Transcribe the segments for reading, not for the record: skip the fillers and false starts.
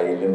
ILM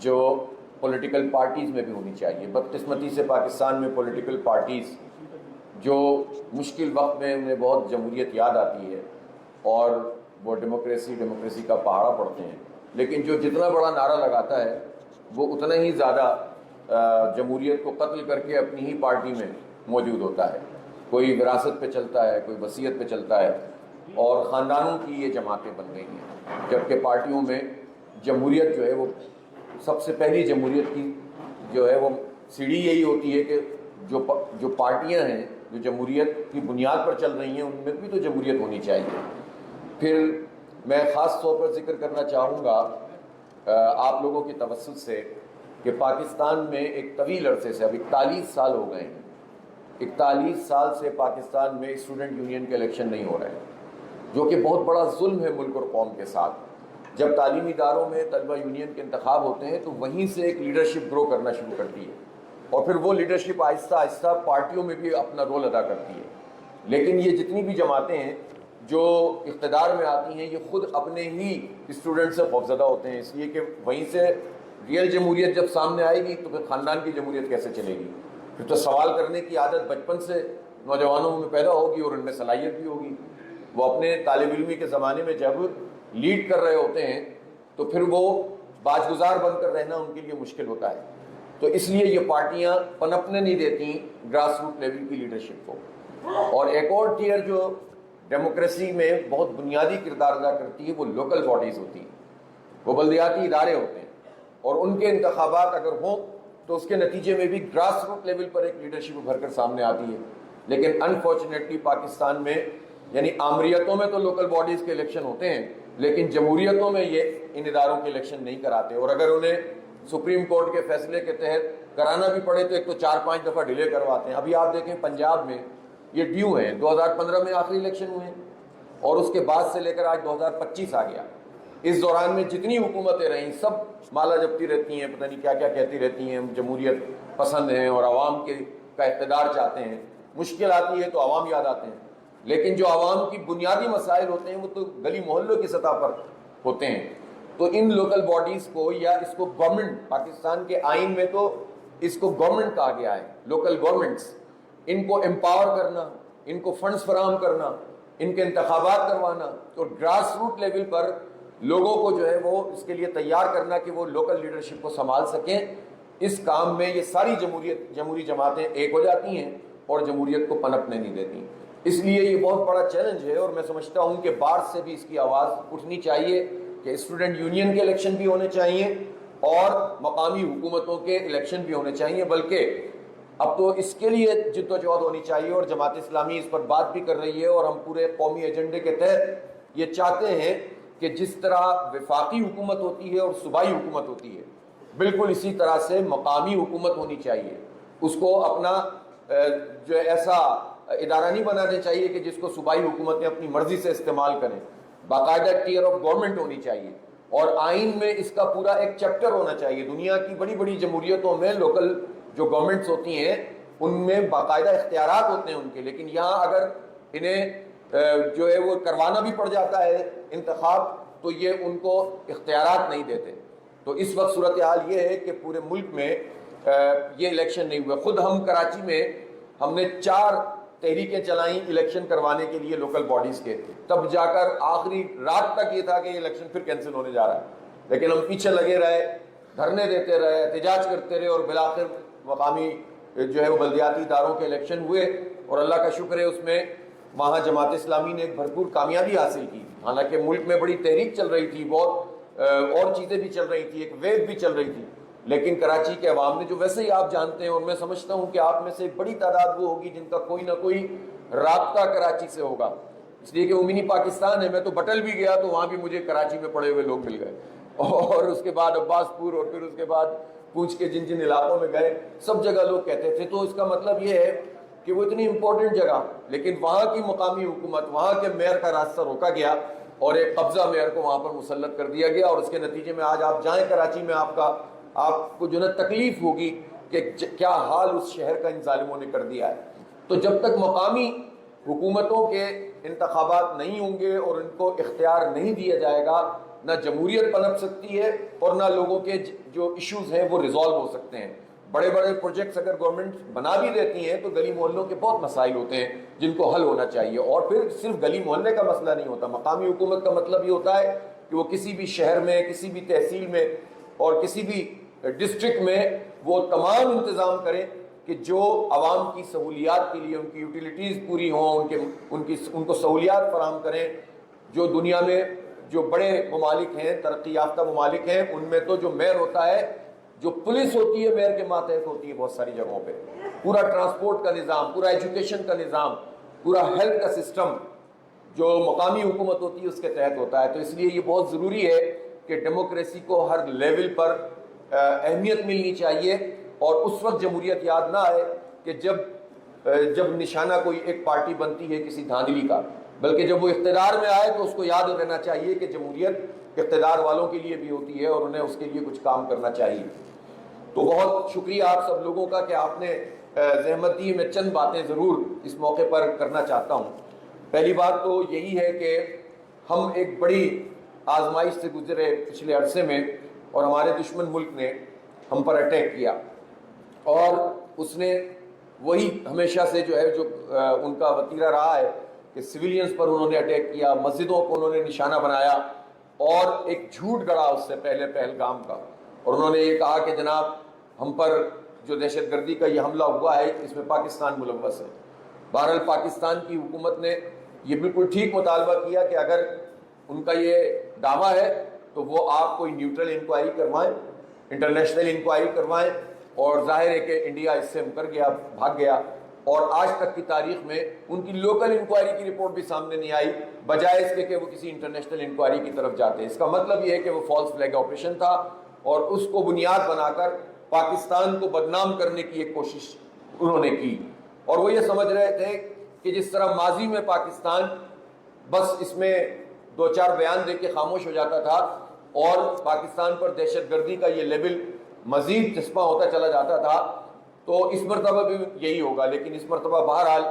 جو political parties میں بھی ہونی چاہیے. بدقسمتی سے پاکستان میں پولیٹیکل پارٹیز جو مشکل وقت میں انہیں بہت جمہوریت یاد آتی ہے اور وہ ڈیموکریسی کا پہاڑا پڑتے ہیں, لیکن جو جتنا بڑا نعرہ لگاتا ہے وہ اتنا ہی زیادہ جمہوریت کو قتل کر کے اپنی ہی پارٹی میں موجود ہوتا ہے. کوئی وراثت پہ چلتا ہے, کوئی وصیت پہ چلتا ہے, اور خاندانوں کی یہ جماعتیں بن گئی ہیں, جبکہ پارٹیوں میں جمہوریت جو ہے وہ سب سے پہلی جمہوریت کی جو ہے وہ سیڑھی یہی ہوتی ہے کہ جو پارٹیاں ہیں جو جمہوریت کی بنیاد پر چل رہی ہیں ان میں بھی تو جمہوریت ہونی چاہیے. پھر میں خاص طور پر ذکر کرنا چاہوں گا آپ لوگوں کی توسط سے کہ پاکستان میں ایک طویل عرصے سے اب 41 سال ہو گئے ہیں, 41 سال سے پاکستان میں اسٹوڈنٹ یونین کے الیکشن نہیں ہو رہے ہیں, جو کہ بہت بڑا ظلم ہے ملک اور قوم کے ساتھ. جب تعلیمی اداروں میں طلبہ یونین کے انتخاب ہوتے ہیں تو وہیں سے ایک لیڈرشپ گرو کرنا شروع کرتی ہے, اور پھر وہ لیڈرشپ آہستہ آہستہ پارٹیوں میں بھی اپنا رول ادا کرتی ہے. لیکن یہ جتنی بھی جماعتیں ہیں جو اقتدار میں آتی ہیں یہ خود اپنے ہی اسٹوڈنٹ سے خوفزدہ ہوتے ہیں, اس لیے کہ وہیں سے ریئل جمہوریت جب سامنے آئے گی تو پھر خاندان کی جمہوریت کیسے چلے گی. پھر تو سوال کرنے کی عادت بچپن سے نوجوانوں میں پیدا ہوگی اور ان میں صلاحیت بھی ہوگی. وہ اپنے طالب علمی کے زمانے میں جب لیڈ کر رہے ہوتے ہیں تو پھر وہ باج گزار بن کر رہنا ان کے لیے مشکل ہوتا ہے. تو اس لیے یہ پارٹیاں پنپنے نہیں دیتی گراس روٹ لیول کی لیڈرشپ کو. اور ایک اور ٹیئر جو ڈیموکریسی میں بہت بنیادی کردار ادا کرتی ہے وہ لوکل باڈیز ہوتی ہیں, وہ بلدیاتی ادارے ہوتے ہیں, اور ان کے انتخابات اگر ہوں تو اس کے نتیجے میں بھی گراس روٹ لیول پر ایک لیڈرشپ ابھر کر سامنے آتی ہے. لیکن انفارچونیٹلی پاکستان میں یعنی آمریتوں میں تو لوکل باڈیز کے الیکشن ہوتے ہیں, لیکن جمہوریتوں میں یہ ان اداروں کے الیکشن نہیں کراتے, اور اگر انہیں سپریم کورٹ کے فیصلے کے تحت کرانا بھی پڑے تو ایک تو 4-5 دفعہ ڈیلے کرواتے ہیں. ابھی آپ دیکھیں پنجاب میں یہ ڈیو ہیں, 2015 میں آخری الیکشن ہوئے ہیں اور اس کے بعد سے لے کر آج 2025 آ گیا. اس دوران میں جتنی حکومتیں رہیں سب مالا جپتی رہتی ہیں, پتہ نہیں کیا کیا کہتی رہتی ہیں, جمہوریت پسند ہیں اور عوام کا اقتدار چاہتے ہیں. مشکل آتی ہے تو عوام یاد آتے ہیں, لیکن جو عوام کی بنیادی مسائل ہوتے ہیں وہ تو گلی محلوں کی سطح پر ہوتے ہیں. تو ان لوکل باڈیز کو یا اس کو گورنمنٹ, پاکستان کے آئین میں تو اس کو گورنمنٹ کہا گیا ہے, لوکل گورنمنٹس, ان کو امپاور کرنا, ان کو فنڈز فراہم کرنا, ان کے انتخابات کروانا اور گراس روٹ لیول پر لوگوں کو جو ہے وہ اس کے لیے تیار کرنا کہ وہ لوکل لیڈرشپ کو سنبھال سکیں. اس کام میں یہ ساری جمہوری جماعتیں ایک ہو جاتی ہیں اور جمہوریت کو پنپنے نہیں دیتی. اس لیے یہ بہت بڑا چیلنج ہے, اور میں سمجھتا ہوں کہ بار سے بھی اس کی آواز اٹھنی چاہیے کہ اسٹوڈنٹ یونین کے الیکشن بھی ہونے چاہیے اور مقامی حکومتوں کے الیکشن بھی ہونے چاہیے. بلکہ اب تو اس کے لیے جد و جہد ہونی چاہیے, اور جماعت اسلامی اس پر بات بھی کر رہی ہے, اور ہم پورے قومی ایجنڈے کے تحت یہ چاہتے ہیں کہ جس طرح وفاقی حکومت ہوتی ہے اور صوبائی حکومت ہوتی ہے بالکل اسی طرح سے مقامی حکومت ہونی چاہیے. اس کو اپنا جو ایسا ادارہ نہیں بنانا چاہیے کہ جس کو صوبائی حکومتیں اپنی مرضی سے استعمال کریں. باقاعدہ ٹیئر آف گورنمنٹ ہونی چاہیے, اور آئین میں اس کا پورا ایک چیپٹر ہونا چاہیے. دنیا کی بڑی بڑی جمہوریتوں میں لوکل جو گورنمنٹس ہوتی ہیں ان میں باقاعدہ اختیارات ہوتے ہیں ان کے, لیکن یہاں اگر انہیں جو ہے وہ کروانا بھی پڑ جاتا ہے انتخاب تو یہ ان کو اختیارات نہیں دیتے. تو اس وقت صورتحال یہ ہے کہ پورے ملک میں یہ الیکشن نہیں ہوئے. خود ہم کراچی میں ہم نے 4 تحریکیں چلائیں الیکشن کروانے کے لیے لوکل باڈیز کے, تب جا کر آخری رات تک یہ تھا کہ یہ الیکشن پھر کینسل ہونے جا رہا ہے, لیکن ہم پیچھے لگے رہے, دھرنے دیتے رہے, احتجاج کرتے رہے, اور بالآخر مقامی جو ہے وہ بلدیاتی اداروں کے الیکشن ہوئے, اور اللہ کا شکر ہے اس میں وہاں جماعت اسلامی نے ایک بھرپور کامیابی حاصل کی. حالانکہ ملک میں بڑی تحریک چل رہی تھی, بہت اور چیزیں بھی چل رہی تھی, ایک ویو بھی چل رہی تھی, لیکن کراچی کے عوام نے جو ویسے ہی آپ جانتے ہیں, اور میں سمجھتا ہوں کہ آپ میں سے ایک بڑی تعداد وہ ہوگی جن کا کوئی نہ کوئی رابطہ کراچی سے ہوگا, اس لیے کہ وہ منی پاکستان ہے. میں تو بٹل بھی گیا تو وہاں بھی مجھے کراچی میں پڑے ہوئے لوگ مل گئے, اور اس کے بعد عباس پور, اور پھر اس کے بعد پونچھ کے جن علاقوں میں گئے سب جگہ لوگ کہتے تھے. تو اس کا مطلب یہ ہے کہ وہ اتنی امپورٹنٹ جگہ, لیکن وہاں کی مقامی حکومت, وہاں کے میئر کا راستہ روکا گیا اور ایک قبضہ میئر کو وہاں پر مسلط کر دیا گیا, اور اس کے نتیجے میں آج آپ جائیں کراچی میں آپ کو جو ہے تکلیف ہوگی کہ کیا حال اس شہر کا ان ظالموں نے کر دیا ہے. تو جب تک مقامی حکومتوں کے انتخابات نہیں ہوں گے اور ان کو اختیار نہیں دیا جائے گا نہ جمہوریت پنپ سکتی ہے اور نہ لوگوں کے جو ایشوز ہیں وہ ریزالو ہو سکتے ہیں۔ بڑے بڑے پروجیکٹس اگر گورنمنٹ بنا بھی دیتی ہیں تو گلی محلوں کے بہت مسائل ہوتے ہیں جن کو حل ہونا چاہیے، اور پھر صرف گلی محلے کا مسئلہ نہیں ہوتا، مقامی حکومت کا مطلب یہ ہوتا ہے کہ وہ کسی بھی شہر میں، کسی بھی تحصیل میں اور کسی بھی ڈسٹرکٹ میں وہ تمام انتظام کریں کہ جو عوام کی سہولیات کے لیے ان کی یوٹیلیٹیز پوری ہوں، ان کو سہولیات فراہم کریں۔ جو دنیا میں جو بڑے ممالک ہیں، ترقی یافتہ ممالک ہیں، ان میں تو جو میئر ہوتا ہے، جو پولیس ہوتی ہے میئر کے ماتحت ہوتی ہے بہت ساری جگہوں پہ، پورا ٹرانسپورٹ کا نظام، پورا ایجوکیشن کا نظام، پورا ہیلتھ کا سسٹم جو مقامی حکومت ہوتی ہے اس کے تحت ہوتا ہے۔ تو اس لیے یہ بہت ضروری ہے کہ ڈیموکریسی کو ہر لیول پر اہمیت ملنی چاہیے، اور اس وقت جمہوریت یاد نہ آئے کہ جب نشانہ کوئی ایک پارٹی بنتی ہے کسی دھاندلی کا، بلکہ جب وہ اقتدار میں آئے تو اس کو یاد رہنا چاہیے کہ جمہوریت اقتدار والوں کے لیے بھی ہوتی ہے اور انہیں اس کے لیے کچھ کام کرنا چاہیے۔ تو بہت شکریہ آپ سب لوگوں کا کہ آپ نے زحمت دی۔ میں چند باتیں ضرور اس موقع پر کرنا چاہتا ہوں۔ پہلی بات تو یہی ہے کہ ہم ایک بڑی آزمائش سے گزرے پچھلے عرصے میں، اور ہمارے دشمن ملک نے ہم پر اٹیک کیا، اور اس نے وہی ہمیشہ سے جو ہے جو ان کا وتیرہ رہا ہے کہ سویلینز پر انہوں نے اٹیک کیا، مسجدوں کو انہوں نے نشانہ بنایا، اور ایک جھوٹ گڑا اس سے پہلے پہلگام کا، اور انہوں نے یہ کہا کہ جناب ہم پر جو دہشت گردی کا یہ حملہ ہوا ہے اس میں پاکستان ملوث ہے۔ بہرحال پاکستان کی حکومت نے یہ بالکل ٹھیک مطالبہ کیا کہ اگر ان کا یہ دعویٰ ہے تو وہ آپ کوئی نیوٹرل انکوائری کروائیں، انٹرنیشنل انکوائری کروائیں، اور ظاہر ہے کہ انڈیا اس سے مکر گیا، بھاگ گیا، اور آج تک کی تاریخ میں ان کی لوکل انکوائری کی رپورٹ بھی سامنے نہیں آئی، بجائے اس کے کہ وہ کسی انٹرنیشنل انکوائری کی طرف جاتے ہیں۔ اس کا مطلب یہ ہے کہ وہ فالس فلیگ آپریشن تھا، اور اس کو بنیاد بنا کر پاکستان کو بدنام کرنے کی ایک کوشش انہوں نے کی، اور وہ یہ سمجھ رہے تھے کہ جس طرح ماضی میں پاکستان بس اس میں دو چار بیان دے کے خاموش ہو جاتا تھا اور پاکستان پر دہشت گردی کا یہ لیول مزید چسپاں ہوتا چلا جاتا تھا، تو اس مرتبہ بھی یہی ہوگا۔ لیکن اس مرتبہ بہرحال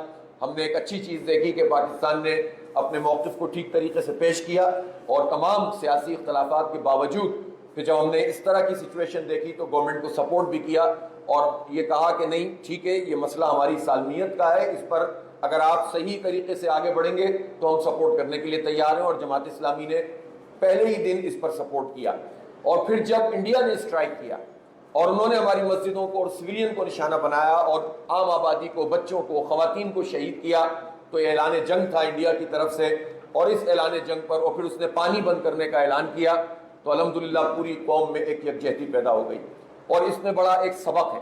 ہم نے ایک اچھی چیز دیکھی کہ پاکستان نے اپنے موقف کو ٹھیک طریقے سے پیش کیا، اور تمام سیاسی اختلافات کے باوجود کہ جب ہم نے اس طرح کی سچویشن دیکھی تو گورنمنٹ کو سپورٹ بھی کیا، اور یہ کہا کہ نہیں ٹھیک ہے، یہ مسئلہ ہماری سالمیت کا ہے، اس پر اگر آپ صحیح طریقے سے آگے بڑھیں گے تو ہم سپورٹ کرنے کے لیے تیار ہیں، اور جماعت اسلامی نے پہلے ہی دن اس پر سپورٹ کیا۔ اور پھر جب انڈیا نے اسٹرائک کیا اور انہوں نے ہماری مسجدوں کو اور سویلین کو نشانہ بنایا اور عام آبادی کو، بچوں کو، خواتین کو شہید کیا، تو یہ اعلان جنگ تھا انڈیا کی طرف سے، اور اس اعلان جنگ پر اور پھر اس نے پانی بند کرنے کا اعلان کیا، تو الحمدللہ پوری قوم میں ایک یکجہتی پیدا ہو گئی۔ اور اس میں بڑا ایک سبق ہے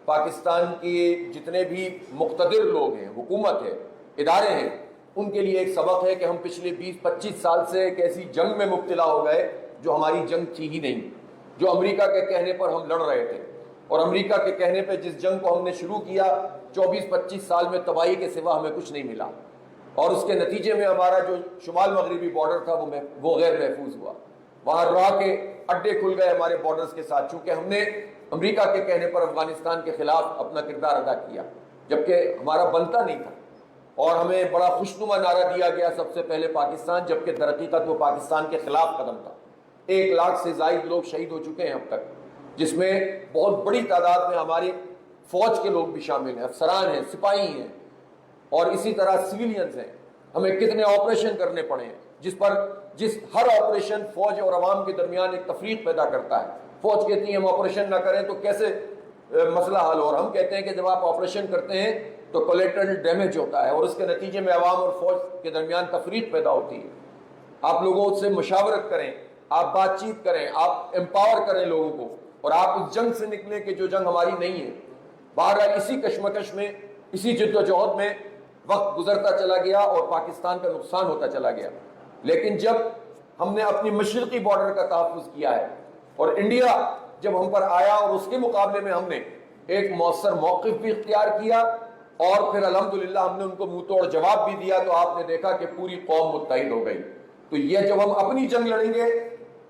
پاکستان کی جتنے بھی مقتدر لوگ ہیں، حکومت ہے، ادارے ہیں، ان کے لیے ایک سبق ہے کہ ہم پچھلے 20-25 سال سے ایک ایسی جنگ میں مبتلا ہو گئے جو ہماری جنگ تھی ہی نہیں، جو امریکہ کے کہنے پر ہم لڑ رہے تھے، اور امریکہ کے کہنے پہ جس جنگ کو ہم نے شروع کیا 24-25 سال میں تباہی کے سوا ہمیں کچھ نہیں ملا، اور اس کے نتیجے میں ہمارا جو شمال مغربی بارڈر تھا وہ غیر محفوظ ہوا، وہاں راہ کے اڈے کھل گئے ہمارے بارڈرز کے ساتھ، چونکہ ہم نے امریکہ کے کہنے پر افغانستان کے خلاف اپنا کردار ادا کیا جبکہ ہمارا بنتا نہیں تھا، اور ہمیں بڑا خوشنما نعرہ دیا گیا سب سے پہلے پاکستان، جبکہ در حقیقت وہ پاکستان کے خلاف قدم تھا۔ 1 لاکھ سے زائد لوگ شہید ہو چکے ہیں اب تک، جس میں بہت بڑی تعداد میں ہماری فوج کے لوگ بھی شامل ہیں، افسران ہیں، سپاہی ہیں، اور اسی طرح سویلینز ہیں۔ ہمیں کتنے آپریشن کرنے پڑے ہیں، جس ہر آپریشن فوج اور عوام کے درمیان ایک تفریق پیدا کرتا ہے۔ فوج کہتی ہے ہم آپریشن نہ کریں تو کیسے مسئلہ حل ہو، اور ہم کہتے ہیں کہ جب آپ آپریشن کرتے ہیں تو کولیٹرل ڈیمیج ہوتا ہے، اور اس کے نتیجے میں عوام اور فوج کے درمیان تفریق پیدا ہوتی ہے۔ آپ لوگوں سے مشاورت کریں، آپ بات چیت کریں، آپ امپاور کریں لوگوں کو، اور آپ اس جنگ سے نکلیں کہ جو جنگ ہماری نہیں ہے۔ بہرحال اسی کشمکش میں، اسی جد و جہد میں وقت گزرتا چلا گیا اور پاکستان کا نقصان ہوتا چلا گیا، لیکن جب ہم نے اپنی مشرقی بارڈر کا تحفظ کیا ہے اور انڈیا جب ہم پر آیا اور اس کے مقابلے میں ہم نے ایک مؤثر موقف بھی اختیار کیا، اور پھر الحمدللہ ہم نے ان کو منہ توڑ جواب بھی دیا، تو آپ نے دیکھا کہ پوری قوم متحد ہو گئی۔ تو یہ جب ہم اپنی جنگ لڑیں گے،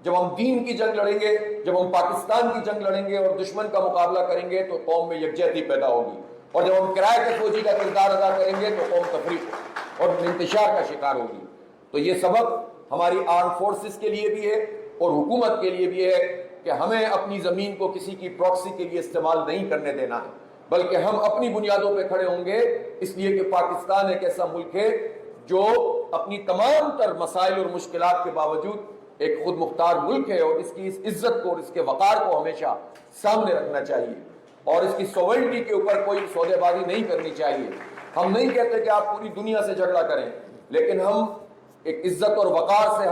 جب ہم دین کی جنگ لڑیں گے، جب ہم پاکستان کی جنگ لڑیں گے اور دشمن کا مقابلہ کریں گے تو قوم میں یکجہتی پیدا ہوگی، اور جب ہم کرائے کے فوجی کا کردار ادا کریں گے تو قوم تفریق اور انتشار کا شکار ہوگی۔ تو یہ سبق ہماری آرم فورسز کے لیے بھی ہے اور حکومت کے لیے بھی ہے کہ ہمیں اپنی زمین کو کسی کی پراکسی کے لیے استعمال نہیں کرنے دینا ہے، بلکہ ہم اپنی بنیادوں پہ کھڑے ہوں گے، اس لیے کہ پاکستان ایک ایسا ملک ہے جو اپنی تمام تر مسائل اور مشکلات کے باوجود ایک خود مختار ملک ہے، اور اس کی اس عزت کو اور اس کے وقار کو ہمیشہ سامنے رکھنا چاہیے، اور اس کی سوورنٹی کے اوپر کوئی سودے بازی نہیں کرنی چاہیے۔ ہم نہیں کہتے کہ آپ پوری دنیا سے جھگڑا کریں، لیکن ہم ایک عزت اور وقار سے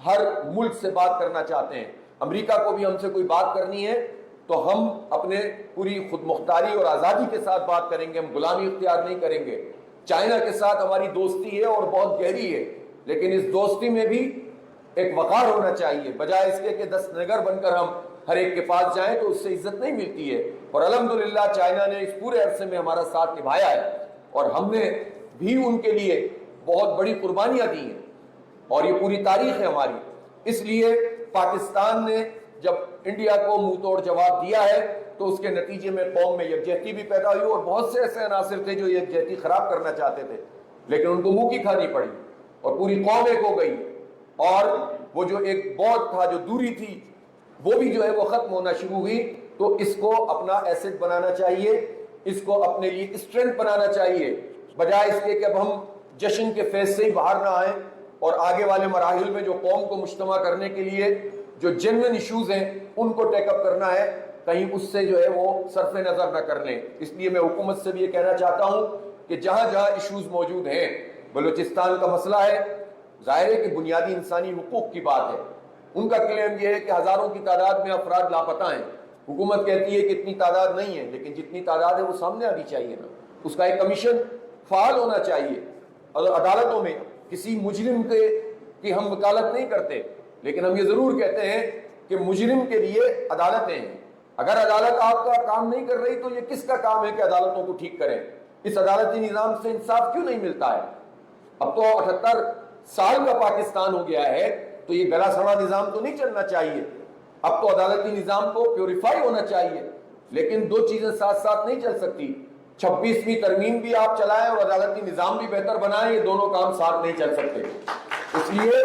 ہر ملک سے بات کرنا چاہتے ہیں۔ امریکہ کو بھی ہم سے کوئی بات کرنی ہے تو ہم اپنے پوری خود مختاری اور آزادی کے ساتھ بات کریں گے، ہم غلامی اختیار نہیں کریں گے۔ چائنا کے ساتھ ہماری دوستی ہے اور بہت گہری ہے، لیکن اس دوستی میں بھی ایک وقار ہونا چاہیے، بجائے اس کے کہ دست نگر بن کر ہم ہر ایک کے پاس جائیں تو اس سے عزت نہیں ملتی ہے۔ اور الحمدللہ چائنا نے اس پورے عرصے میں ہمارا ساتھ نبھایا ہے، اور ہم نے بھی ان کے لیے بہت بڑی قربانیاں دی ہیں، اور یہ پوری تاریخ ہے ہماری۔ اس لیے پاکستان نے جب انڈیا کو منہ توڑ جواب دیا ہے تو اس کے نتیجے میں قوم میں یکجہتی بھی پیدا ہوئی، اور بہت سے ایسے عناصر تھے جو یکجہتی خراب کرنا چاہتے تھے، لیکن ان کو منہ کی کھانی پڑی اور پوری قوم ایک ہو گئی، اور وہ جو ایک بعد تھا، جو دوری تھی، وہ بھی جو ہے وہ ختم ہونا شروع ہوئی۔ تو اس کو اپنا ایسٹ بنانا چاہیے، اس کو اپنے لیے اسٹرینتھ بنانا چاہیے، بجائے اس کے کہ اب ہم جشن کے فیض سے ہی باہر نہ آئیں، اور آگے والے مراحل میں جو قوم کو مجتمع کرنے کے لیے جو جنوین ایشوز ہیں ان کو ٹیک اپ کرنا ہے، کہیں اس سے جو ہے وہ صرف نظر نہ کر لیں۔ اس لیے میں حکومت سے بھی یہ کہنا چاہتا ہوں کہ جہاں جہاں ایشوز موجود ہیں، بلوچستان کا مسئلہ ہے، ظاہر ہے کہ بنیادی انسانی حقوق کی بات ہے، ان کا کلیم یہ ہے کہ ہزاروں کی تعداد میں افراد لاپتہ ہیں، حکومت کہتی ہے کہ اتنی تعداد نہیں ہے، لیکن جتنی تعداد ہے وہ سامنے آنی چاہیے نا، اس کا ایک کمیشن فعال ہونا چاہیے۔ اور عدالتوں میں کسی مجرم کی ہم وکالت نہیں کرتے، لیکن ہم یہ ضرور کہتے ہیں کہ مجرم کے لیے عدالتیں ہیں۔ اگر عدالت آپ کا کام نہیں کر رہی تو یہ کس کا کام ہے کہ عدالتوں کو ٹھیک کریں؟ اس عدالتی نظام سے انصاف کیوں نہیں ملتا ہے؟ اب تو 78 سال کا پاکستان ہو گیا ہے، تو یہ گلا سڑا نظام تو نہیں چلنا چاہیے۔ اب تو عدالتی نظام کو پیوریفائی ہونا چاہیے، لیکن دو چیزیں ساتھ ساتھ نہیں چل سکتی۔ 26ویں ترمیم بھی آپ چلائیں اور عدالتی نظام بھی بہتر بنائیں، یہ دونوں کام ساتھ نہیں چل سکتے۔ اس لیے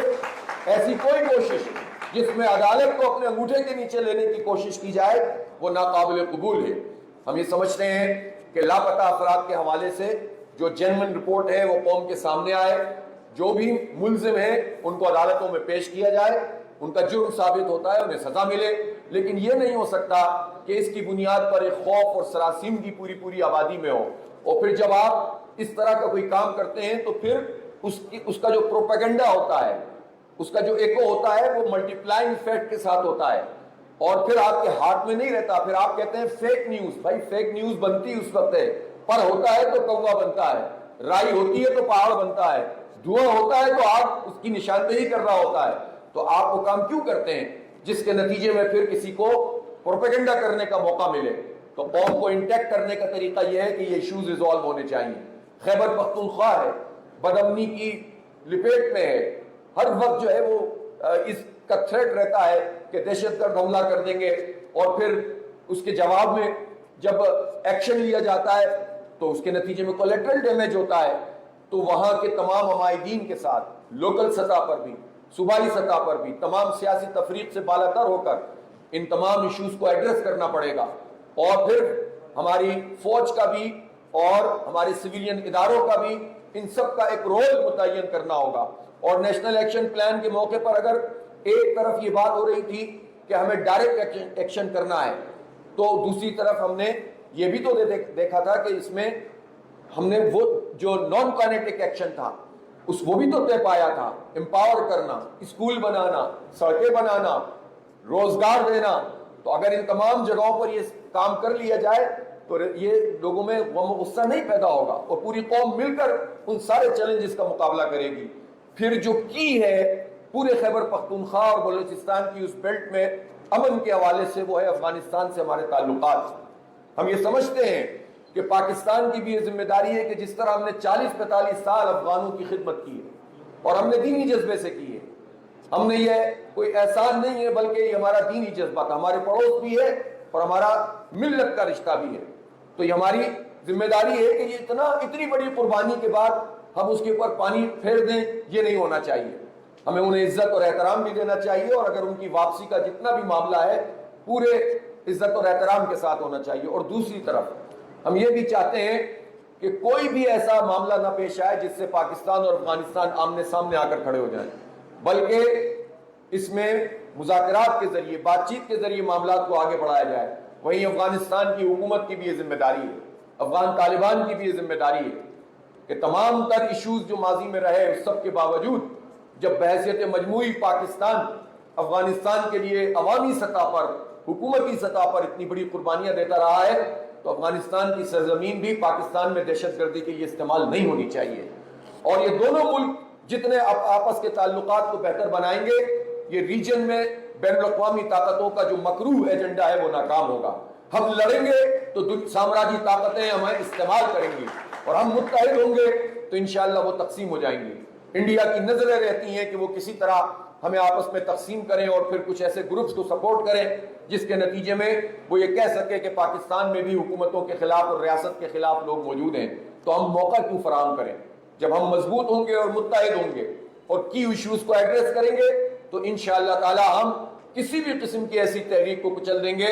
ایسی کوئی کوشش جس میں عدالت کو اپنے انگوٹھے کے نیچے لینے کی کوشش کی جائے وہ ناقابل قبول ہے۔ ہم یہ سمجھتے ہیں کہ لاپتہ افراد کے حوالے سے جو جینوین رپورٹ ہے وہ قوم کے سامنے آئے، جو بھی ملزم ہیں ان کو عدالتوں میں پیش کیا جائے، ان کا جرم ثابت ہوتا ہے انہیں سزا ملے، لیکن یہ نہیں ہو سکتا کہ اس کی بنیاد پر ایک خوف اور سراسیمگی پوری آبادی میں ہو، اور پھر جب آپ اس طرح کا کوئی کام کرتے ہیں تو پھر اس کا جو پروپیگنڈا ہوتا ہے، اس کا جو ایکو ہوتا ہے وہ ملٹی پلائنگ افیکٹ کے ساتھ ہوتا ہے، اور پھر آپ کے ہاتھ میں نہیں رہتا، پھر آپ کہتے ہیں فیک نیوز۔ بھائی فیک نیوز بنتی اس وقت ہے، پر ہوتا ہے تو کوا بنتا ہے، رائی ہوتی ہے تو پہاڑ بنتا ہے، دھواں ہوتا ہے تو آگ اس کی نشاندہی کر رہا ہوتا ہے۔ تو آپ وہ کام کیوں کرتے ہیں جس کے نتیجے میں پھر کسی کو پروپیگنڈا کرنے کا موقع ملے؟ تو قوم کو انٹیکٹ کرنے کا طریقہ یہ ہے کہ یہ ایشوز ریزالو ہونے چاہیے۔ خیبر پختونخوا ہے، بدامنی کی لپیٹ میں ہے، ہر وقت جو ہے وہ اس کا تھریٹ رہتا ہے کہ دہشت گرد حملہ کر دیں گے، اور پھر اس کے جواب میں جب ایکشن لیا جاتا ہے تو اس کے نتیجے میں کولیٹرل ڈیمیج ہوتا ہے۔ تو وہاں کے تمام عمائدین کے ساتھ لوکل سطح پر بھی، صوبائی سطح پر بھی، تمام سیاسی تفریق سے بالاتر ہو کر ان تمام ایشوز کو ایڈریس کرنا پڑے گا، اور پھر ہماری فوج کا بھی اور ہمارے سویلین اداروں کا بھی ان سب کا ایک رول متعین کرنا ہوگا۔ اور نیشنل ایکشن پلان کے موقع پر اگر ایک طرف یہ بات ہو رہی تھی کہ ہمیں ڈائریکٹ ایکشن کرنا ہے، تو دوسری طرف ہم نے یہ بھی تو دیکھا تھا کہ اس میں ہم نے وہ جو نان کائنیٹک ایکشن تھا وہ بھی تو طے پایا تھا، امپاور کرنا، اسکول بنانا، سڑکیں بنانا، روزگار دینا۔ تو اگر ان تمام جگہوں پر یہ کام کر لیا جائے تو یہ لوگوں میں غم و غصہ نہیں پیدا ہوگا، اور پوری قوم مل کر ان سارے چیلنجز کا مقابلہ کرے گی۔ پھر جو کی ہے پورے خیبر پختونخوا اور بلوچستان کی اس بیلٹ میں امن کے حوالے سے، وہ ہے افغانستان سے ہمارے تعلقات۔ ہم یہ سمجھتے ہیں کہ پاکستان کی بھی یہ ذمہ داری ہے کہ جس طرح ہم نے 40-45 سال افغانوں کی خدمت کی ہے اور ہم نے دینی جذبے سے کی ہے، ہم نے یہ کوئی احسان نہیں ہے بلکہ یہ ہمارا دینی جذبہ تھا، ہمارے پڑوس بھی ہے اور ہمارا ملت کا رشتہ بھی ہے۔ تو یہ ہماری ذمہ داری ہے کہ یہ اتنی بڑی قربانی کے بعد ہم اس کے اوپر پانی پھیر دیں، یہ نہیں ہونا چاہیے۔ ہمیں انہیں عزت اور احترام بھی دینا چاہیے، اور اگر ان کی واپسی کا جتنا بھی معاملہ ہے پورے عزت اور احترام کے ساتھ ہونا چاہیے۔ اور دوسری طرف ہم یہ بھی چاہتے ہیں کہ کوئی بھی ایسا معاملہ نہ پیش آئے جس سے پاکستان اور افغانستان آمنے سامنے آ کر کھڑے ہو جائیں، بلکہ اس میں مذاکرات کے ذریعے، بات چیت کے ذریعے معاملات کو آگے بڑھایا جائے۔ وہیں افغانستان کی حکومت کی بھی یہ ذمہ داری ہے، افغان طالبان کی بھی یہ ذمہ داری ہے کہ تمام تر ایشوز جو ماضی میں رہے اس سب کے باوجود جب بحیثیت مجموعی پاکستان افغانستان کے لیے عوامی سطح پر، حکومتی سطح پر اتنی بڑی قربانیاں دیتا رہا ہے، تو افغانستان کی سرزمین بھی پاکستان میں دہشت گردی کے لیے استعمال نہیں ہونی چاہیے۔ اور یہ دونوں ملک جتنے آپس کے تعلقات کو بہتر بنائیں گے، یہ ریجن میں بین الاقوامی طاقتوں کا جو مکروہ ایجنڈا ہے وہ ناکام ہوگا۔ ہم لڑیں گے تو سامراجی طاقتیں ہمیں استعمال کریں گی، اور ہم متحد ہوں گے تو انشاءاللہ وہ تقسیم ہو جائیں گی۔ انڈیا کی نظریں رہتی ہیں کہ وہ کسی طرح ہمیں آپس میں تقسیم کریں اور پھر کچھ ایسے گروپس کو سپورٹ کریں جس کے نتیجے میں وہ یہ کہہ سکے کہ پاکستان میں بھی حکومتوں کے خلاف اور ریاست کے خلاف لوگ موجود ہیں، تو ہم موقع کیوں فراہم کریں؟ جب ہم مضبوط ہوں گے اور متحد ہوں گے اور کی ایشوز کو ایڈریس کریں گے تو انشاءاللہ تعالی ہم کسی بھی قسم کی ایسی تحریک کو کچل دیں گے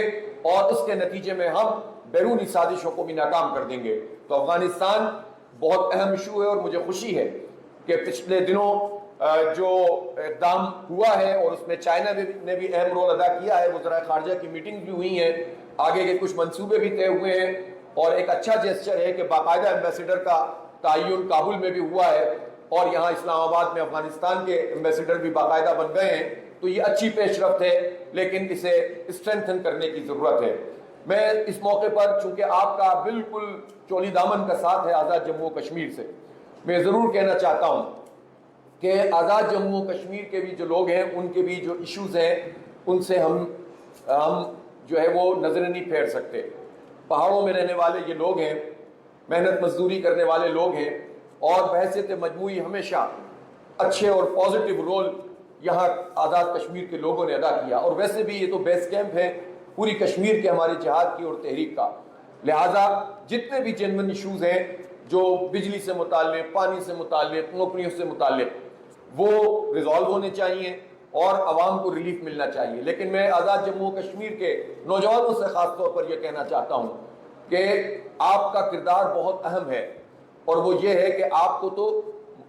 اور اس کے نتیجے میں ہم بیرونی سازشوں کو بھی ناکام کر دیں گے۔ تو افغانستان بہت اہم ایشو ہے، اور مجھے خوشی ہے کہ پچھلے دنوں جو اقدام ہوا ہے اور اس میں چائنا نے بھی اہم رول ادا کیا ہے، وزراء خارجہ کی میٹنگ بھی ہوئی ہیں، آگے کے کچھ منصوبے بھی طے ہوئے ہیں، اور ایک اچھا جیسچر ہے کہ باقاعدہ ایمبیسیڈر کا تعین کابل میں بھی ہوا ہے، اور یہاں اسلام آباد میں افغانستان کے ایمبیسیڈر بھی باقاعدہ بن گئے ہیں۔ تو یہ اچھی پیش رفت ہے، لیکن اسے اسٹرینتھن کرنے کی ضرورت ہے۔ میں اس موقع پر چونکہ آپ کا بالکل چولی دامن کا ساتھ ہے آزاد جموں و کشمیر سے، میں ضرور کہنا چاہتا ہوں کہ آزاد جموں و کشمیر کے بھی جو لوگ ہیں ان کے بھی جو ایشوز ہیں ان سے ہم جو ہے وہ نظریں نہیں پھیر سکتے۔ پہاڑوں میں رہنے والے یہ لوگ ہیں، محنت مزدوری کرنے والے لوگ ہیں، اور بحیثیت مجموعی ہمیشہ اچھے اور پازیٹیو رول یہاں آزاد کشمیر کے لوگوں نے ادا کیا، اور ویسے بھی یہ تو بیس کیمپ ہے پوری کشمیر کے ہمارے جہاد کی اور تحریک کا۔ لہٰذا جتنے بھی جنون ایشوز ہیں جو بجلی سے متعلق، پانی سے متعلق، نوکریوں سے متعلق، وہ ریزالو ہونے چاہیے اور عوام کو ریلیف ملنا چاہیے۔ لیکن میں آزاد جموں و کشمیر کے نوجوانوں سے خاص طور پر یہ کہنا چاہتا ہوں کہ آپ کا کردار بہت اہم ہے، اور وہ یہ ہے کہ آپ کو تو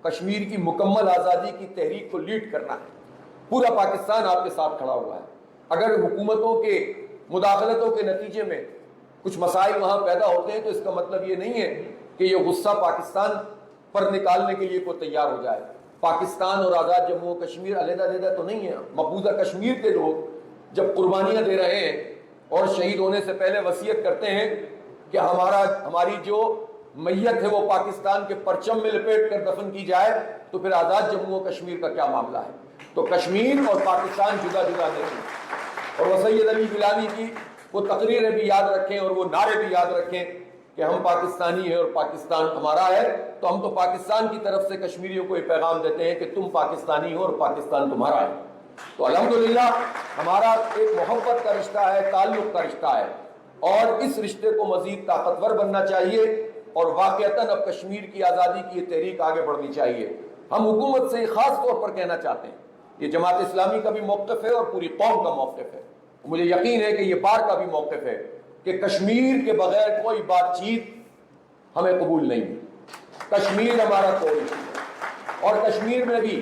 کشمیر کی مکمل آزادی کی تحریک کو لیڈ کرنا ہے۔ پورا پاکستان آپ کے ساتھ کھڑا ہوا ہے۔ اگر حکومتوں کے مداخلتوں کے نتیجے میں کچھ مسائل وہاں پیدا ہوتے ہیں تو اس کا مطلب یہ نہیں ہے کہ یہ غصہ پاکستان پر نکالنے کے لیے کوئی تیار ہو جائے۔ پاکستان اور آزاد جموں و کشمیر علیحدہ علیحدہ تو نہیں ہے۔ مقبوضہ کشمیر کے لوگ جب قربانیاں دے رہے ہیں اور شہید ہونے سے پہلے وصیت کرتے ہیں کہ ہماری جو میت ہے وہ پاکستان کے پرچم میں لپیٹ کر دفن کی جائے، تو پھر آزاد جموں و کشمیر کا کیا معاملہ ہے؟ تو کشمیر اور پاکستان جدا جدا نہیں۔ اور وہ سید علی گیلانی کی وہ تقریریں بھی یاد رکھیں اور وہ نعرے بھی یاد رکھیں کہ ہم پاکستانی ہیں اور پاکستان ہمارا ہے، تو ہم تو پاکستان کی طرف سے کشمیریوں کو یہ پیغام دیتے ہیں کہ تم پاکستانی ہو اور پاکستان تمہارا ہے۔ تو الحمدللہ ہمارا ایک محبت کا رشتہ ہے، تعلق کا رشتہ ہے، اور اس رشتے کو مزید طاقتور بننا چاہیے، اور واقعتاً اب کشمیر کی آزادی کی یہ تحریک آگے بڑھنی چاہیے۔ ہم حکومت سے خاص طور پر کہنا چاہتے ہیں، یہ جماعت اسلامی کا بھی موقف ہے اور پوری قوم کا موقف ہے، مجھے یقین ہے کہ یہ بار کا بھی موقف ہے کہ کشمیر کے بغیر کوئی بات چیت ہمیں قبول نہیں۔ کشمیر ہمارا کوئی ہے، اور کشمیر میں بھی